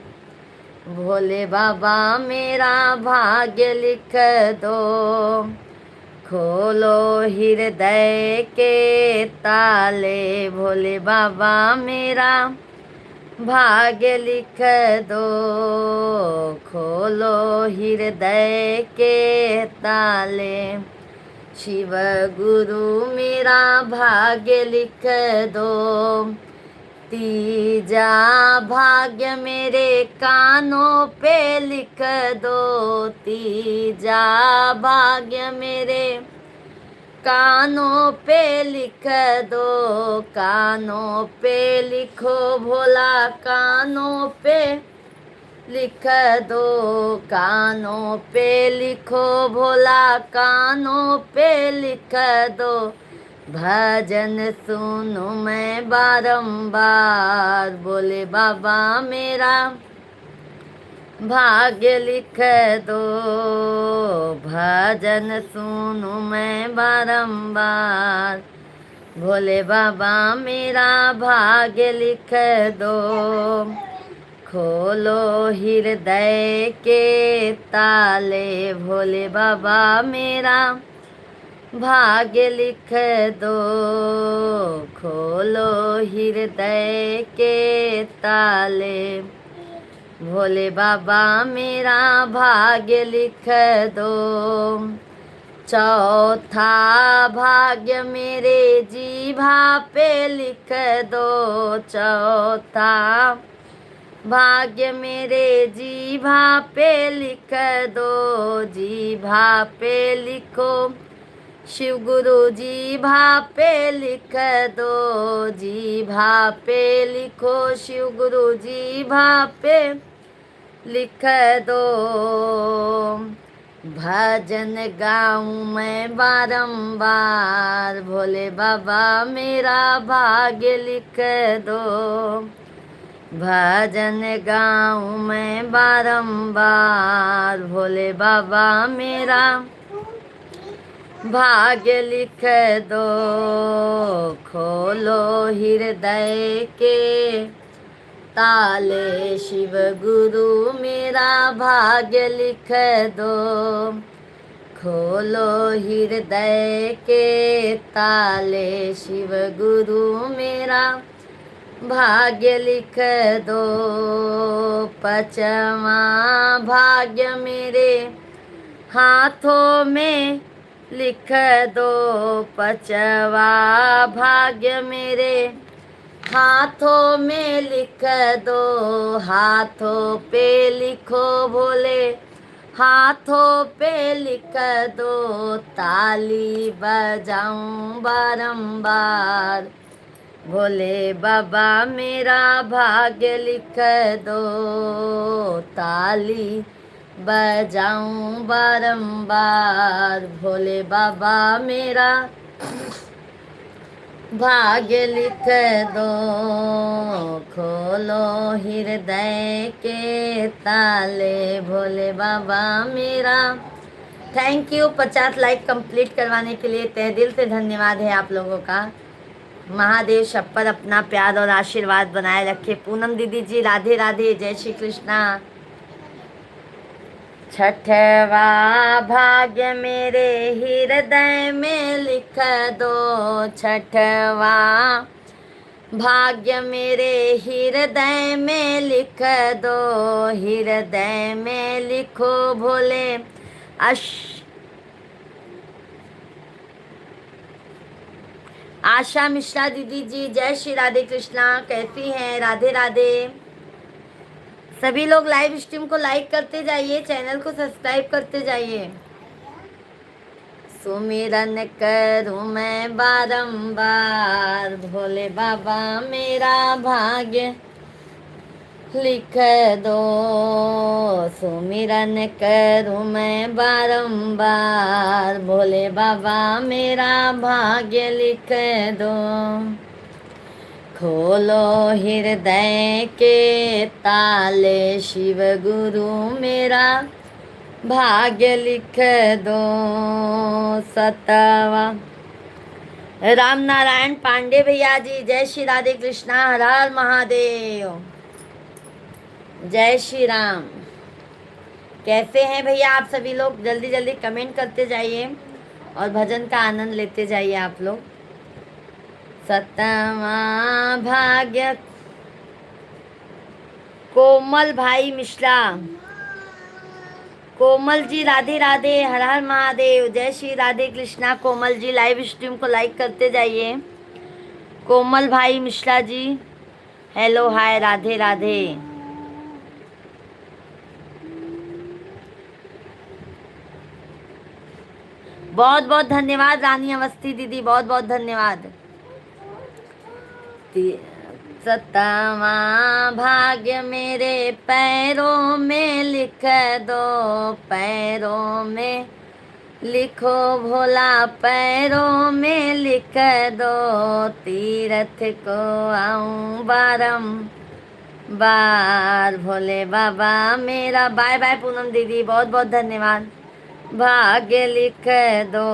Speaker 1: भोले बाबा मेरा भाग्य लिख दो, खोलो हृदय के ताले। भोले बाबा मेरा भाग्य लिख दो, खोलो हृदय के ताले। शिव गुरु मेरा भाग्य लिख दो, तीजा भाग्य मेरे कानों पे लिख दो। तीजा भाग्य मेरे कानों पे लिख दो, कानों पे लिखो भोला, कानों पे लिख दो, कानों पे लिखो भोला, कानों पे लिख दो। भजन सुनूं मैं बारंबार। बोले बाबा मेरा भाग्य लिख दो, भजन सुनूं मैं बारंबार। भोले बाबा मेरा भाग्य लिख दो, खोलो हृदय के ताले। भोले बाबा मेरा भाग्य लिख दो, खोलो हृदय के ताले। भोले बाबा मेरा भाग्य लिख दो, चौथा भाग्य मेरे जीभा पे लिख दो। चौथा भाग्य मेरे जीभा पे लिख दो, जीभा पे लिखो शिव गुरु। जीभा पे लिख दो, जीभा पे लिखो शिव गुरु। जीभा पे लिख दो, भजन गाऊं मैं बारंबार। भोले बाबा मेरा भाग्य लिख दो, भजन गाऊं मैं बारंबार। भोले बाबा मेरा भाग्य लिख दो, खोलो हृदय के ताले। शिव गुरु मेरा भाग्य लिख दो, खोलो हृदय के ताले। शिव गुरु मेरा भाग्य लिख दो, पांचवा भाग्य मेरे हाथों में लिख दो। पांचवा भाग्य मेरे हाथों में लिख दो, हाथों पे लिखो भोले, हाथों पे लिख दो। ताली बजाऊं बारंबार। भोले बाबा मेरा भाग्य लिख दो, ताली बजाऊं बारंबार। भोले बाबा मेरा भाग्य लिख दो, खोलो हृदय के ताले। भोले बाबा मेरा थैंक यू 50 लाइक कंप्लीट करवाने के लिए तहे दिल से धन्यवाद है आप लोगों का। महादेव सब पर अपना प्यार और आशीर्वाद बनाए रखे। पूनम दीदी जी राधे राधे, जय श्री कृष्णा। छठवा भाग्य मेरे हृदय में लिख दो, छठवा भाग्य मेरे हृदय में लिख दो। हृदय में लिखो भोले आशा मिश्रा दीदी जी जय श्री राधे कृष्णा, कैसी हैं? राधे राधे। सभी लोग लाइव स्ट्रीम को लाइक करते जाइए, चैनल को सब्सक्राइब करते जाइए। सुमिरन करूं मैं बारंबार, भोले बाबा मेरा भाग्य लिख दो। सुमिरन करूं मैं बारंबार, भोले बाबा मेरा भाग्य लिख दो। खोलो हृदय के ताले, शिव गुरु मेरा भाग्य लिख दो। सतवा राम नारायण पांडे भैया जी, जय श्री राधे कृष्णा, हर हर महादेव, जय श्री राम। कैसे हैं भैया आप सभी लोग? जल्दी जल्दी कमेंट करते जाइए और भजन का आनंद लेते जाइए आप लोग। सतमा भाग्य कोमल भाई मिश्रा, कोमल जी राधे राधे, हर हर महादेव, जय श्री राधे कृष्णा। कोमल जी लाइव स्ट्रीम को लाइक करते जाइए। कोमल भाई मिश्रा जी, हेलो हाय, राधे राधे। बहुत बहुत धन्यवाद रानी अवस्थी दीदी, बहुत बहुत धन्यवाद। सतवा भाग्य मेरे पैरों में लिख दो, पैरों में लिखो भोला, पैरों में लिख दो, तीरथ को आऊं बारम बार, भोले बाबा मेरा। बाय बाय पूनम दीदी, बहुत बहुत धन्यवाद। भाग्य लिख दो,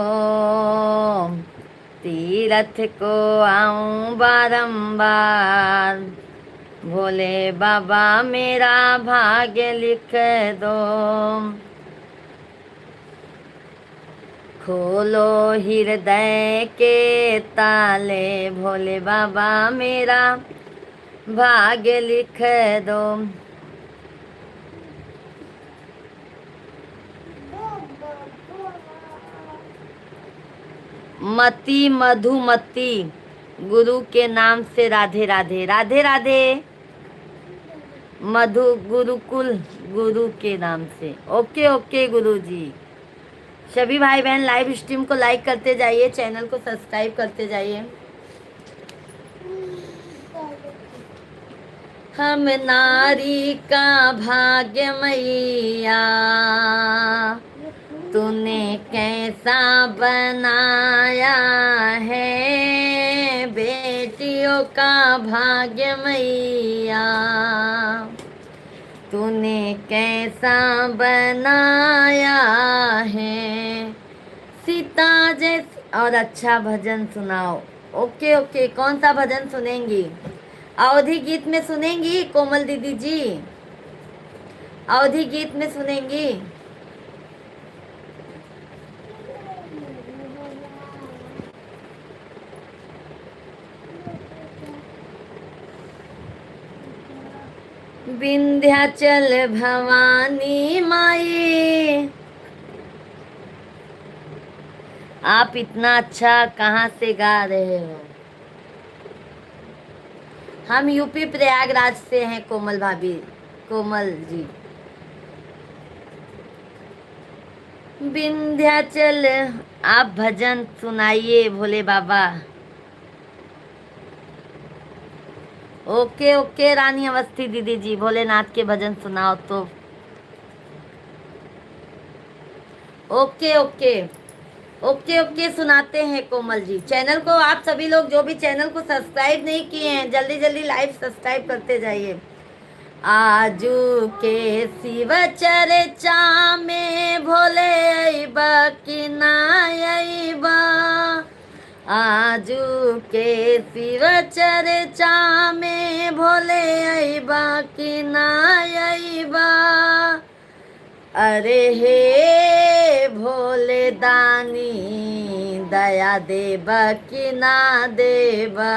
Speaker 1: तीरथ को आऊं बारंबार, भोले बाबा मेरा भाग्य लिख दो। खोलो हृदय के ताले, भोले बाबा मेरा भाग्य लिख दो। मती मधुमती गुरु के नाम से राधे राधे, राधे राधे। मधु गुरुकुल गुरु के नाम से, ओके ओके गुरु जी। सभी भाई बहन लाइव स्ट्रीम को लाइक करते जाइए, चैनल को सब्सक्राइब करते जाइए। हम नारी का भाग्य मैया, तूने कैसा बनाया है, बेटियों का भाग्य मैया, तूने कैसा बनाया है, सीता जैसी। और अच्छा भजन सुनाओ। ओके ओके, कौन सा भजन सुनेंगी? अवधि गीत में सुनेंगी कोमल दीदी जी? अवधि गीत में सुनेंगी? विंध्याचल भवानी माई, आप इतना अच्छा कहाँ से गा रहे हो? हम यूपी प्रयागराज से हैं कोमल भाभी, कोमल जी। विंध्याचल, आप भजन सुनाइए भोले बाबा। ओके ओके रानी अवस्थी दीदी जी, भोलेनाथ के भजन सुनाओ तो। ओके ओके ओके ओके, सुनाते हैं कोमल जी। चैनल को आप सभी लोग जो भी चैनल को सब्सक्राइब नहीं किए हैं, जल्दी जल्दी लाइव सब्सक्राइब करते जाइए। आजू के शिव चर्चा में भोले अइबा कि ना अइबा, आजू के शिव चर्चा में भोले अइबा कि ना अइबा, अरे हे भोले दानी दया देबा कि ना देबा।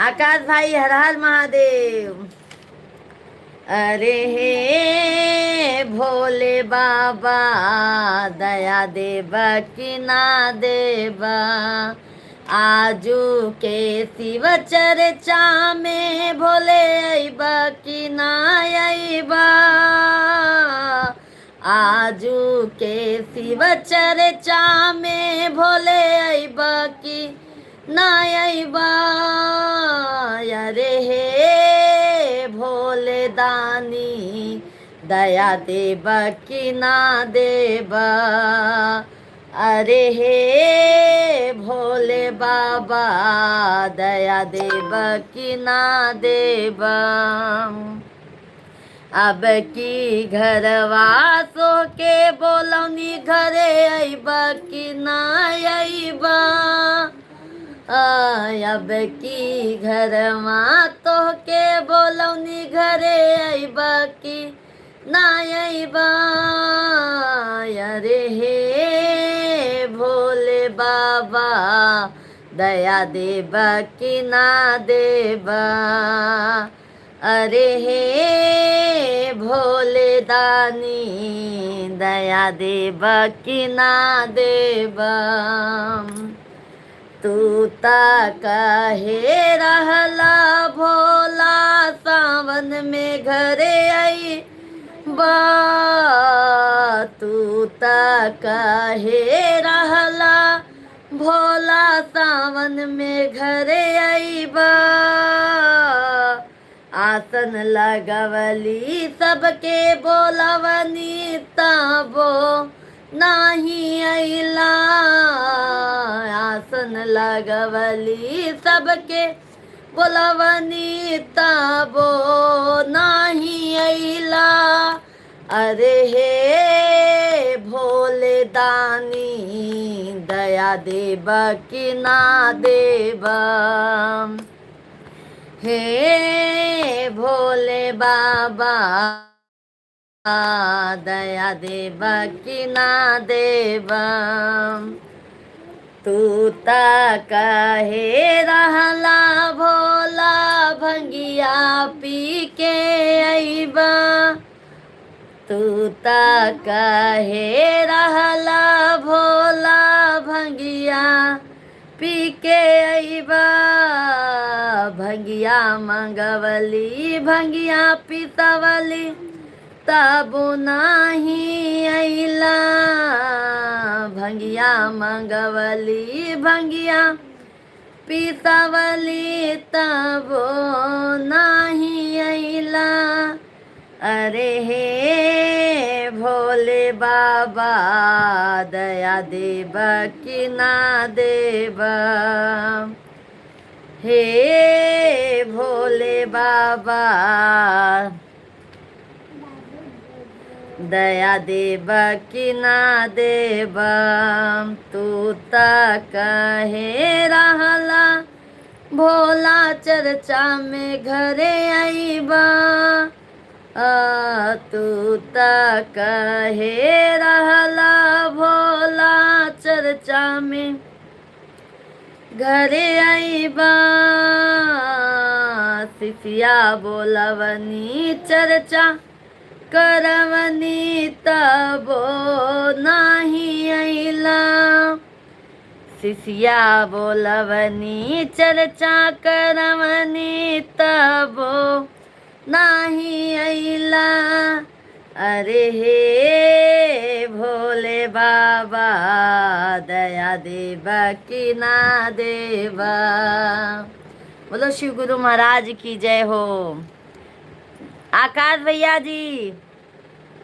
Speaker 1: आकाश भाई हर हर महादेव। अरे हे भोले बाबा दया देबा कि ना देबा, आजू के शिव चर्चा में भोले अइबा कि ना अइबा, आजू के शिव चर्चा में भोले अइबा कि ना अइबा, अरे हे भोले दानी दया देबा कि ना देबा, अरे हे भोले बाबा दया देबा कि ना देबा। अब की घरवा सो के बोलौनी घरे अइबा कि ना अइबा, अब की घर माँ तो के बोलौनी घरे अइबा की ना अइबा। अरे हे भोले बाबा दया देबा की ना देबा। अरे हे भोले दानी दया देबा की ना देबा। तू ता कहे रहला भोला सावन में घरे आई बा। तू ता कहे रहला भोला सावन में घरे आई बा। आसन लगवली सबके बोलवनी तबो नाही अइला। आसन लगवली सबके बोलवनी तबो नाही अइला। अरे हे भोले दानी दया देबा की ना देबा। हे भोले बाबा दया देबा की ना देबा। तू ता कहे रहला भोला भंगिया पी के अइबा। तू ता कहे रहला भोला भंगिया पी के अइबा। भंगिया मंगवली भंगिया पिसवली तबो नाही अइला। भंगिया मंगवली भंगिया पिसवली तबो नाही अइला। अरे हे भोले बाबा दया देबा की ना देबा। हे भोले बाबा दया देबा की ना देबा। तू ता कहे रहला भोला चर्चा में घरे अइबा। तू ता कहे रहला भोला चर्चा में घरे अइबा। शिष्या बोलवनी चर्चा करवनी तबो नाही अइला। शिष्या बोलवनी चर्चा करवनी तबो नाही अइला। अरे हे भोले बाबा दया देबा की ना देबा। बोलो शिव गुरु महाराज की जय हो। आकाश भैया जी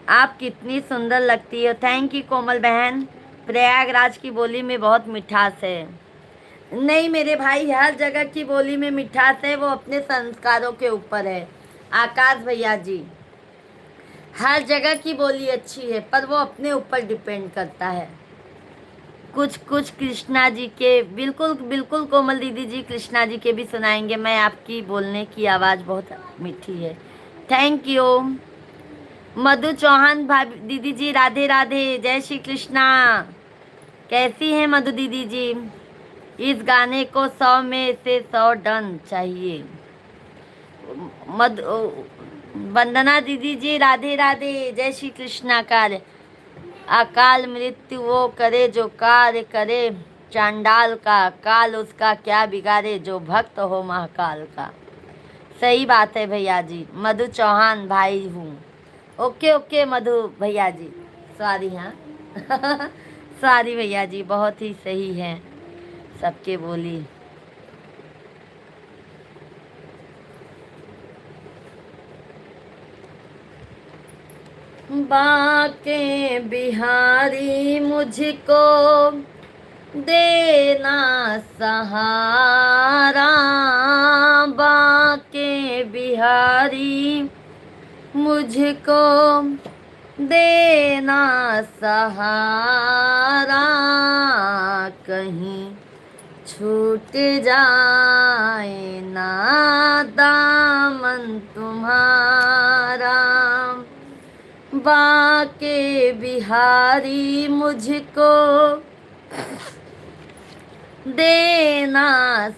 Speaker 1: आप कितनी सुंदर लगती हो। थैंक यू कोमल बहन। प्रयागराज की बोली में बहुत मिठास है। नहीं मेरे भाई हर जगह की बोली में मिठास है, वो अपने संस्कारों के ऊपर है। आकाश भैया जी हर जगह की बोली अच्छी है पर वो अपने ऊपर डिपेंड करता है। कुछ कुछ कृष्णा जी के बिल्कुल बिल्कुल कोमल दीदी जी कृष्णा जी के भी सुनाएंगे। मैं आपकी बोलने की आवाज़ बहुत मीठी है। थैंक यू मधु चौहान भाभी दीदी जी राधे राधे जय श्री कृष्णा। कैसी हैं मधु दीदी जी। इस गाने को 100 में से 100 डन चाहिए। वंदना दीदी जी राधे राधे जय श्री कृष्णा। कार्य अकाल मृत्यु वो करे जो कार्य करे, चांडाल का काल उसका क्या बिगाड़े, जो भक्त हो महाकाल का। सही बात है भैया जी। मधु चौहान भाई हूँ। ओके ओके मधु भैया जी सॉरी। हाँ सॉरी भैया जी बहुत ही सही है सबके बोली। बाके बिहारी मुझको देना सहारा। बाके बिहारी मुझको देना सहारा। कहीं छूट जाए ना दामन तुम्हारा, बाके बिहारी मुझको देना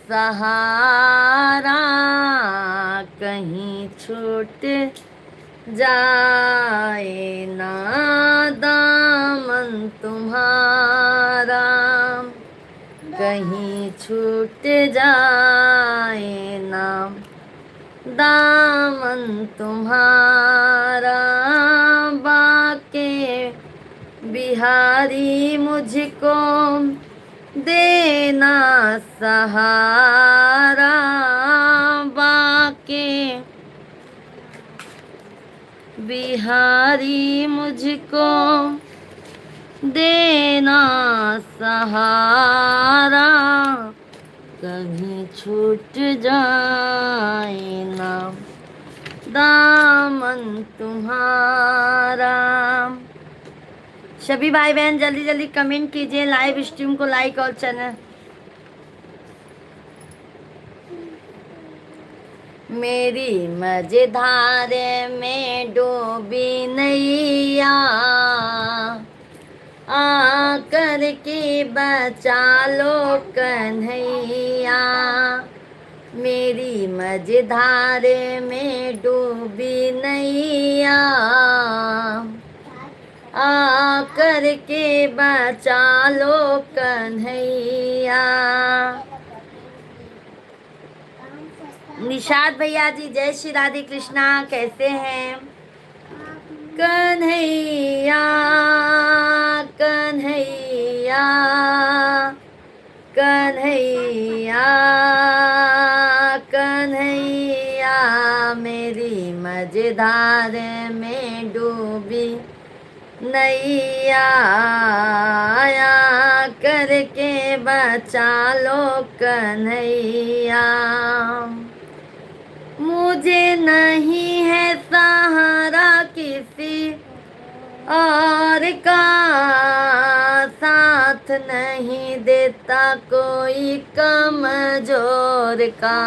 Speaker 1: सहारा, कहीं छूट जाए ना दामन तुम्हारा, कहीं छूट जाए ना दामन तुम्हारा, बाके बिहारी मुझको देना सहारा, बाके बिहारी मुझको देना सहारा, कहीं छूट जाए ना दामन तुम्हारा। सभी भाई बहन जल्दी जल्दी कमेंट कीजिए, लाइव स्ट्रीम को लाइक और चैनल। मेरी मझधार में डूबी नैया, आकर के बचा लो कन्हैया, मेरी मझधार में डूबी नैया, आकर के बचा लो कन्हैया। निषाद भैया जी जय श्री राधे कृष्णा, कैसे हैं? कन्हैया कन्हैया कन्हैया कन्हैया, मेरी मझधार में डूबी नैया, आया करके बचा लो कन्हैया, मुझे नहीं है सहारा किसी और का, साथ नहीं देता कोई कमजोर का,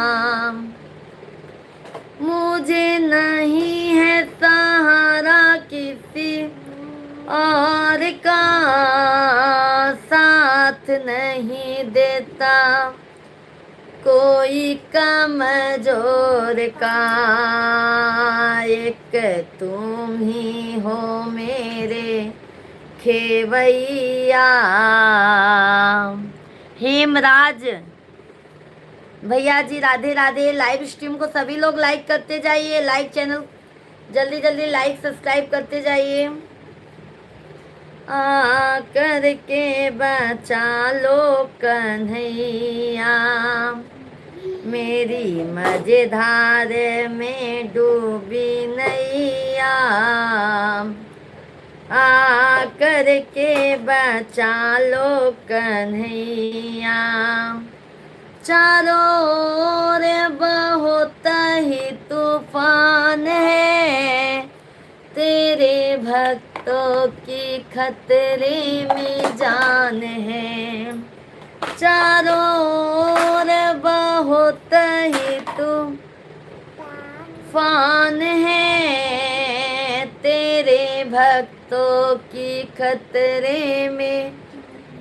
Speaker 1: मुझे नहीं है सहारा किसी और का, साथ नहीं देता कोई कमजोर का, एक तुम ही हो मेरे खेवैया। हेमराज भैया जी राधे राधे। लाइव स्ट्रीम को सभी लोग लाइक करते जाइए, लाइक चैनल जल्दी जल्दी लाइक सब्सक्राइब करते जाइए। आ करके बचा लो कन्हैया, मेरी मझधार में डूबी नैया, आ करके बचा लो कन्हैया, चारों ओर बहुत ही तूफान है, तेरे भक्तों की खतरे में जान है, चारों ओर बहुत ही तूफान है, तेरे भक्तों की खतरे में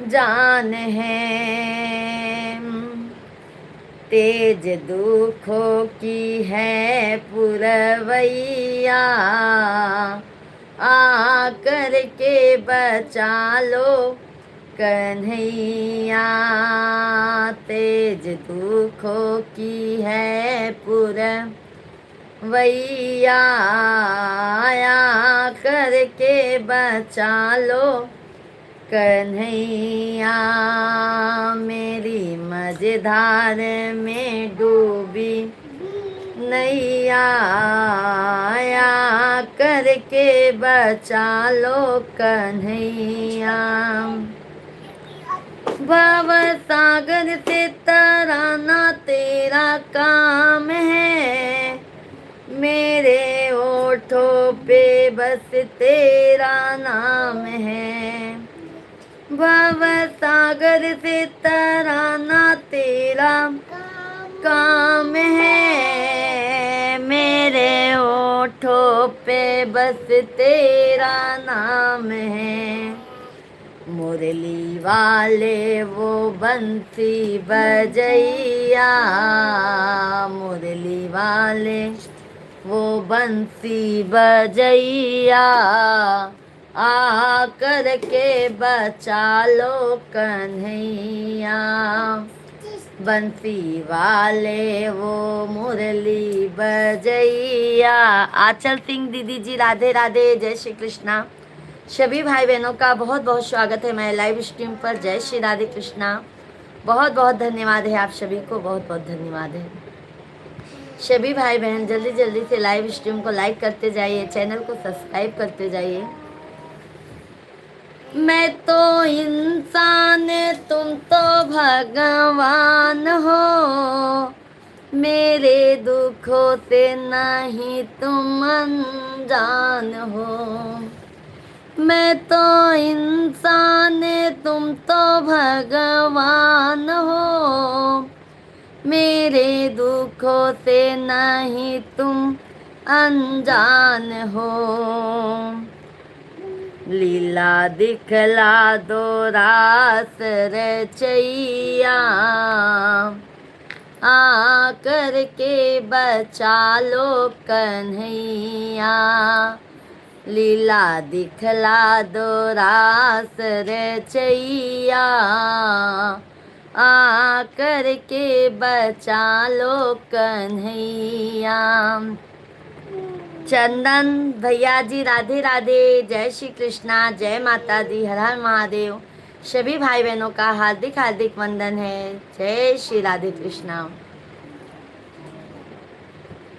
Speaker 1: जान है, तेज दुखों की है पुरवैया, आ करके बचा लो कन्हैया, तेज दुखों की है पुरवैया, आया करके बचा लो कन्हैया, मेरी मझधार में डूबी नैया, आया करके बचा लो कन्हैया, भव सागर से तराना तेरा काम है, मेरे ओठों पे बस तेरा नाम है, भव सागर से तराना तेरा काम है, मेरे होठों पे बस तेरा नाम है। मुरली वाले वो बंसी बजैया, मुरली वाले वो बंसी बजैया, आ कर के बचा लो कन्हैया। बंसी वाले वो मुरली बजैया। आंचल सिंह दीदी जी, राधे राधे, जय श्री कृष्णा। सभी भाई बहनों का बहुत बहुत स्वागत है मैं लाइव स्ट्रीम पर। जय श्री राधे कृष्णा। बहुत बहुत धन्यवाद है आप सभी को, बहुत बहुत धन्यवाद है। सभी भाई बहन जल्दी जल्दी से लाइव स्ट्रीम को लाइक करते जाइए, चैनल को सब्सक्राइब करते जाइए। मैं तो इंसान, तुम तो भगवान हो, मेरे दुखों से नहीं तुम अनजान हो। मैं तो इंसान, तुम तो भगवान हो, मेरे दुखों से नहीं तुम अनजान हो। लीला दिखला दो रास रचैया, आ कर के बचा लो कन्हैया। लीला दिखला दो रास रचैया, आ कर के बचा लो कन्हैया। चंदन भैया जी, राधे राधे, जय श्री कृष्णा, जय माता दी, हर हर महादेव। सभी भाई बहनों का हार्दिक हार्दिक वंदन है। जय श्री राधे कृष्णा।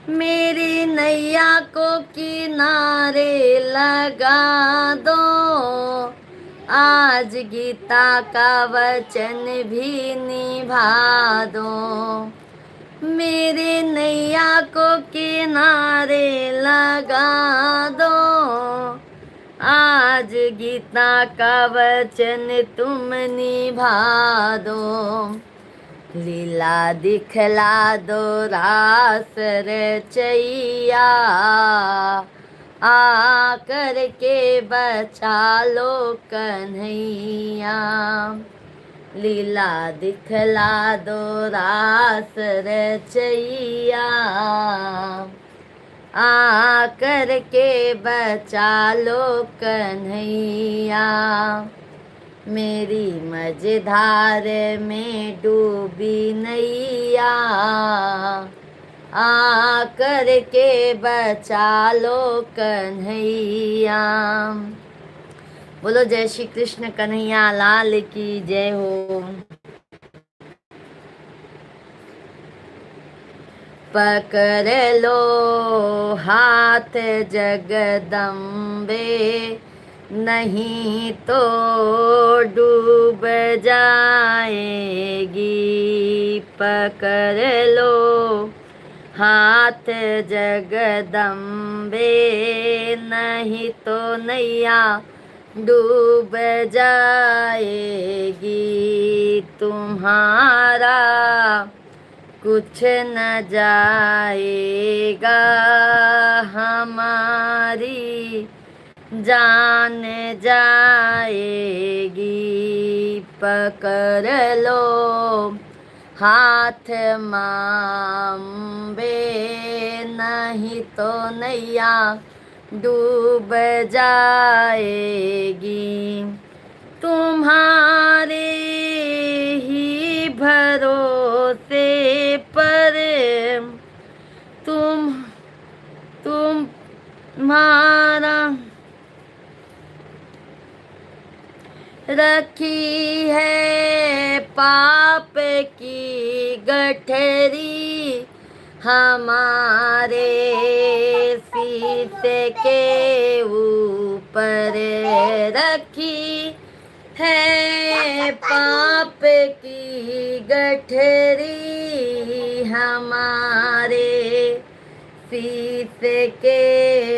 Speaker 1: मेरी नैया को किनारे लगा दो, आज गीता का वचन भी निभा दो। मेरी नैया को किनारे लगा दो, आज गीता का वचन तुम निभा दो। लीला दिखला दो रास रचैया, आ कर के बचा लो कन्हैया। लीला दिखला दो रास रचैया, आ कर के बचा लो कन्हैया। मेरी मझधार में डूबी नैया, आ कर के बचा लो कन्हैया। बोलो जय श्री कृष्ण कन्हैया लाल की जय हो। पकड़ लो हाथ जगदम्बे, नहीं तो डूब जाएगी। पकड़ लो हाथ जगदम्बे, नहीं तो नैया डूब जाएगी। तुम्हारा कुछ न जाएगा, हमारी जान जाएगी। पकड़ लो हाथ मांबे, नहीं तो नैया डूब जाएगी। तुम्हारे ही भरोसे पर तुम्हारा रखी है पाप की गठरी, हमारे शीशे के ऊपर रखी है पाप की गठरी, हमारे शीशे के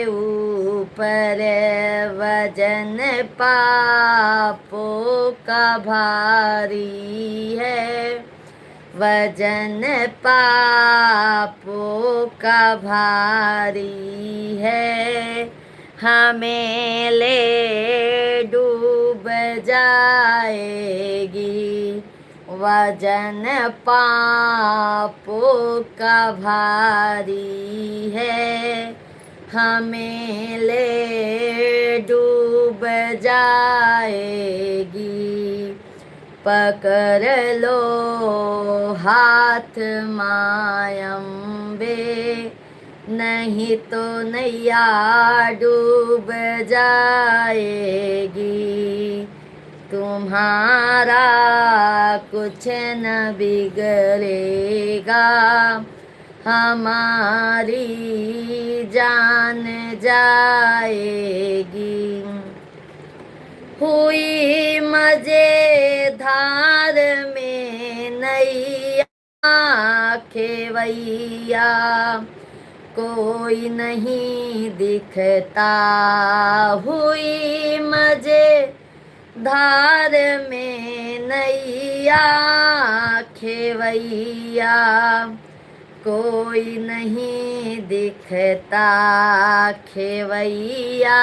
Speaker 1: ऊपर पर वजन पापों का भारी है, वजन पापों का भारी है, हमें ले डूब जाएगी, वजन पापों का भारी है, हमें ले डूब जाएगी। पकड़ लो हाथ मायम्बे, नहीं तो नैया डूब जाएगी। तुम्हारा कुछ न बिगड़ेगा, हमारी जान जाएगी। हुई मजेदार में नैया खेवैया, कोई नहीं दिखता। हुई मजेदार में नैया खेवैया, कोई नहीं दिखता। खेवैया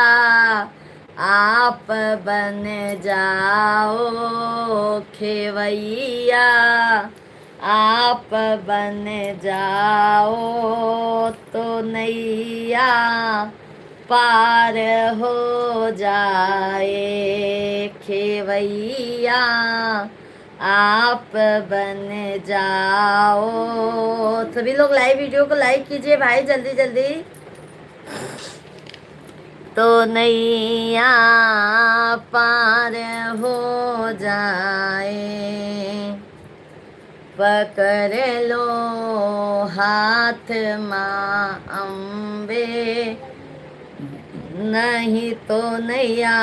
Speaker 1: आप बन जाओ, खेवैया आप बन जाओ, तो नैया पार हो जाए। खेवैया आप बन जाओ। सभी लोग लाइव वीडियो को लाइक कीजिए भाई, जल्दी जल्दी। तो नैया पार हो जाए। पकड़ लो हाथ माँ अम्बे, नहीं तो नैया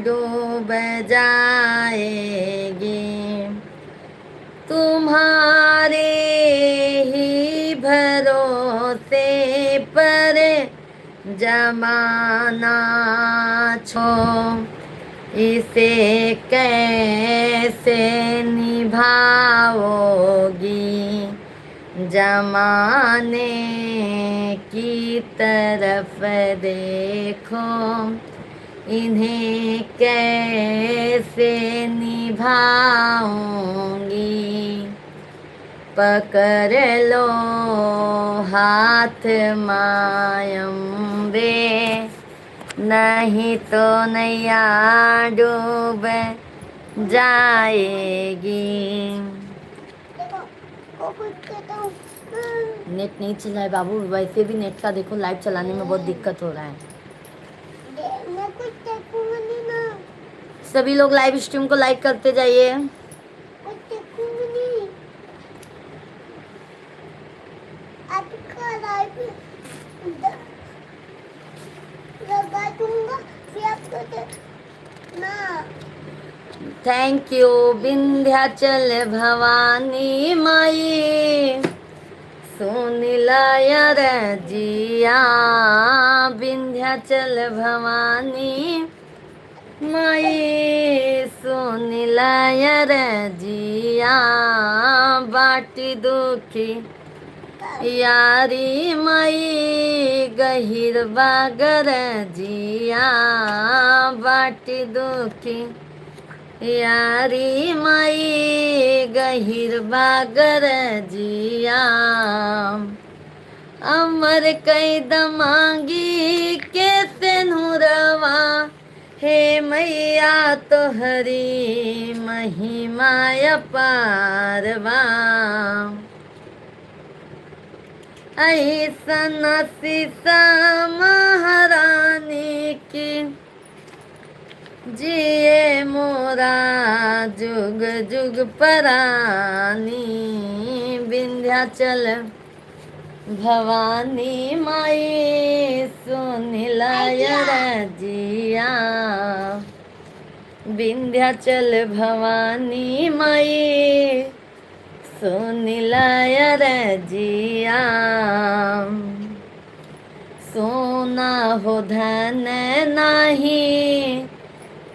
Speaker 1: डूब जाएगी। तुम्हारे ही भरोसे पर जमाना छो, इसे कैसे निभाओगी। जमाने की तरफ देखो, इन्हें कैसे निभाऊंगी। पकड़ लो हाथ मायम्बे, नहीं तो नैया डूब जाएगी। नेट नहीं चला है बाबू, वैसे भी नेट का देखो लाइव चलाने में बहुत दिक्कत हो रहा है। सभी लोग लाइव स्ट्रीम को लाइक करते जाइए। थैंक यू विंध्याचल भवानी माई, सुन लाया रजिया। विंध्याचल भवानी माई, सुन लाया रजिया। बाटी दुखी यारी माई, गहिर बागर जिया। बाटी दुखी यारी माई, गहिर बागर जिया। अमर कैद मांगी कैसे नूरवा, हे मैया तोहरी महिमा अपारवा। ऐसन सीसा महारानी की, जिए मोरा जुग जुग परानी। विंध्याचल भवानी माई, सुन लाया रजिया। विंध्याचल भवानी माई, सुन लाया रजिया। सोना हो धन नाही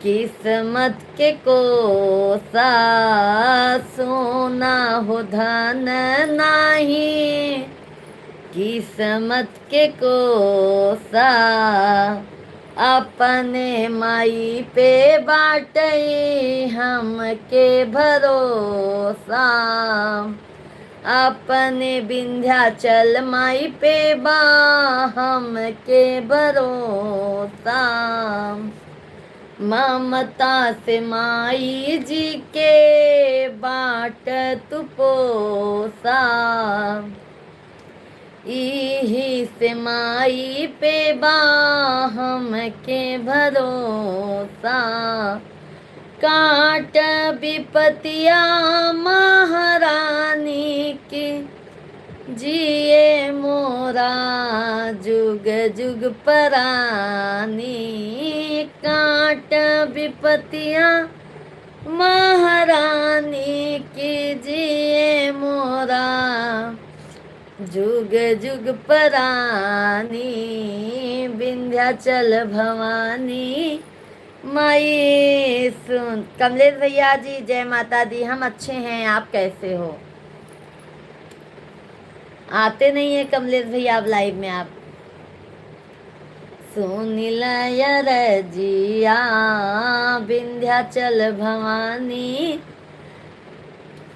Speaker 1: किस्मत के कोसा, सोना हो धन नाही किस्मत के कोसा, अपने माई पे बाटे हम के भरोसा, अपने विंध्याचल माई पे बा हम के भरोसा, ममता से माई जी के बाट तू पोसा, इही से माई पे बा हम के भरोसा, काट विपतिया महारानी की जिए मोरा जुग जुग परानी, काट विपतिया महारानी की जिए मोरा जुग जुग परानी, विंध्याचल भवानी माई सुन। कमलेश भैया जी जय माता दी। हम अच्छे हैं, आप कैसे हो? आते नहीं है कमलेश भैया अब लाइव में आप। सुनिला रजिया विंध्याचल भवानी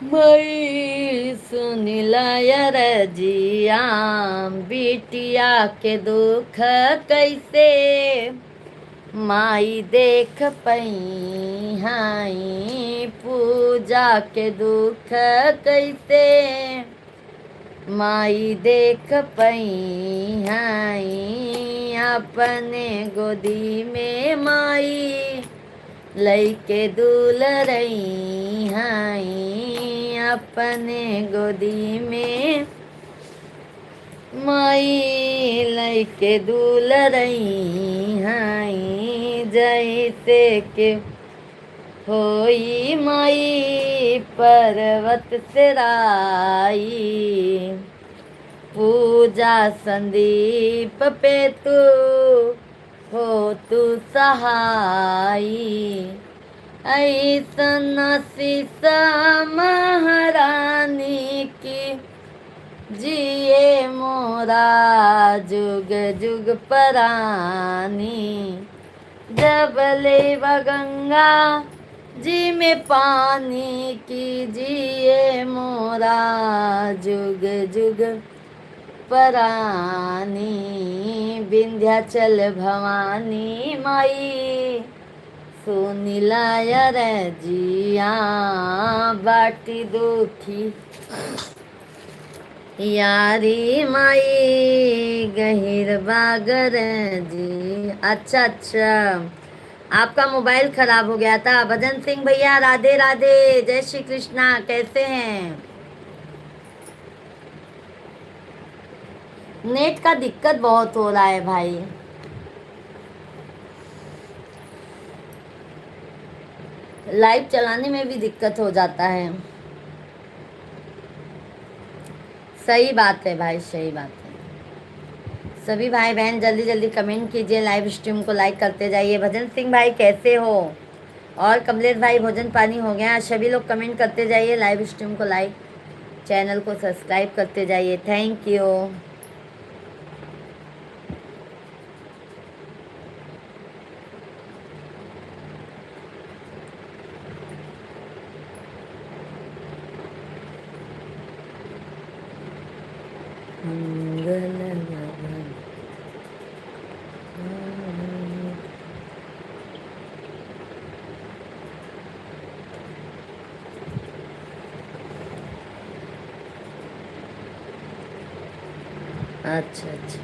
Speaker 1: मई, सुनिला रजिया बिटिया के दुख कैसे माई देख पई हाई, पूजा के दुख कैसे माई देख पई हाई, अपने गोदी में माई लइके दूल रही हाई, अपने गोदी में माई लइके दूल रही हाई, जैसे के होई माई पर्वत से राई, पूजा संदीप पे तू हो तू सहाई, ऐसन शीसा महारानी की जिए मोरा जुग जुग परानी, जब ले गंगा जी में पानी की जिए मोरा जुग जुग परानी, विंध्याचल भवानी माई सुनिला रजिया बाटी दुखी यारी माई गहिर बागर जी। अच्छा अच्छा, आपका मोबाइल खराब हो गया था। भजन सिंह भैया राधे राधे, जय श्री कृष्णा, कैसे हैं? नेट का दिक्कत बहुत हो रहा है भाई। लाइव चलाने में भी दिक्कत हो जाता है। सही बात है भाई, सही बात है। सभी भाई बहन जल्दी जल्दी कमेंट कीजिए, लाइव स्ट्रीम को लाइक करते जाइए। भजन सिंह भाई कैसे हो? और कमलेश भाई भोजन पानी हो गया? सभी लोग कमेंट करते जाइए, लाइव स्ट्रीम को लाइक, चैनल को सब्सक्राइब करते जाइए। Thank you. अच्छा अच्छा,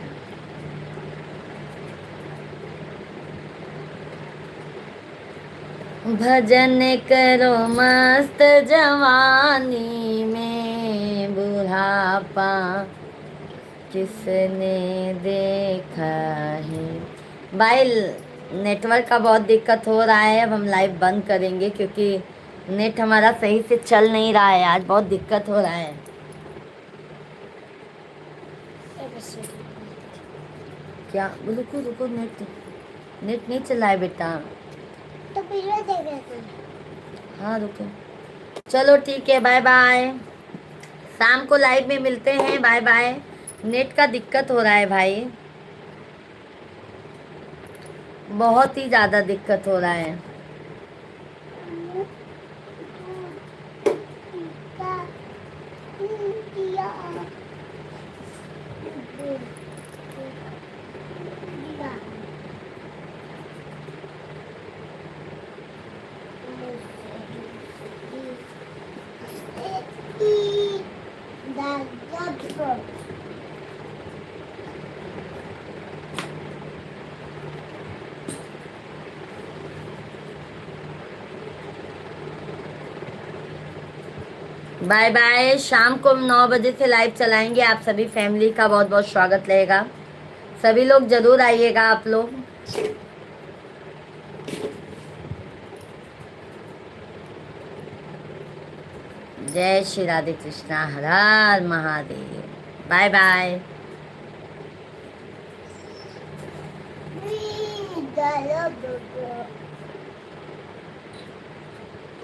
Speaker 1: भजन करो मस्त जवानी में, बुढ़ापा किसने देखा है। भाई नेटवर्क का बहुत दिक्कत हो रहा है, अब हम लाइव बंद करेंगे क्योंकि नेट हमारा सही से चल नहीं रहा है, आज बहुत दिक्कत हो रहा है। क्या? रुको रुको, नेट नेट नहीं चला है बेटा।
Speaker 2: तो फिर मैं देख रहा था।
Speaker 1: हाँ रुको, चलो ठीक है, बाय बाय। शाम को लाइव में मिलते हैं, बाय बाय। नेट का दिक्कत हो रहा है भाई, बहुत ही ज़्यादा दिक्कत हो रहा है। Bye bye. शाम को 9 बजे से लाइव चलाएंगे, आप सभी फैमिली का बहुत बहुत स्वागत रहेगा। सभी लोग जरूर आइएगा आप लोग। जय श्री राधे कृष्णा, हर हर Mahadev. Bye bye.
Speaker 2: We got a burger.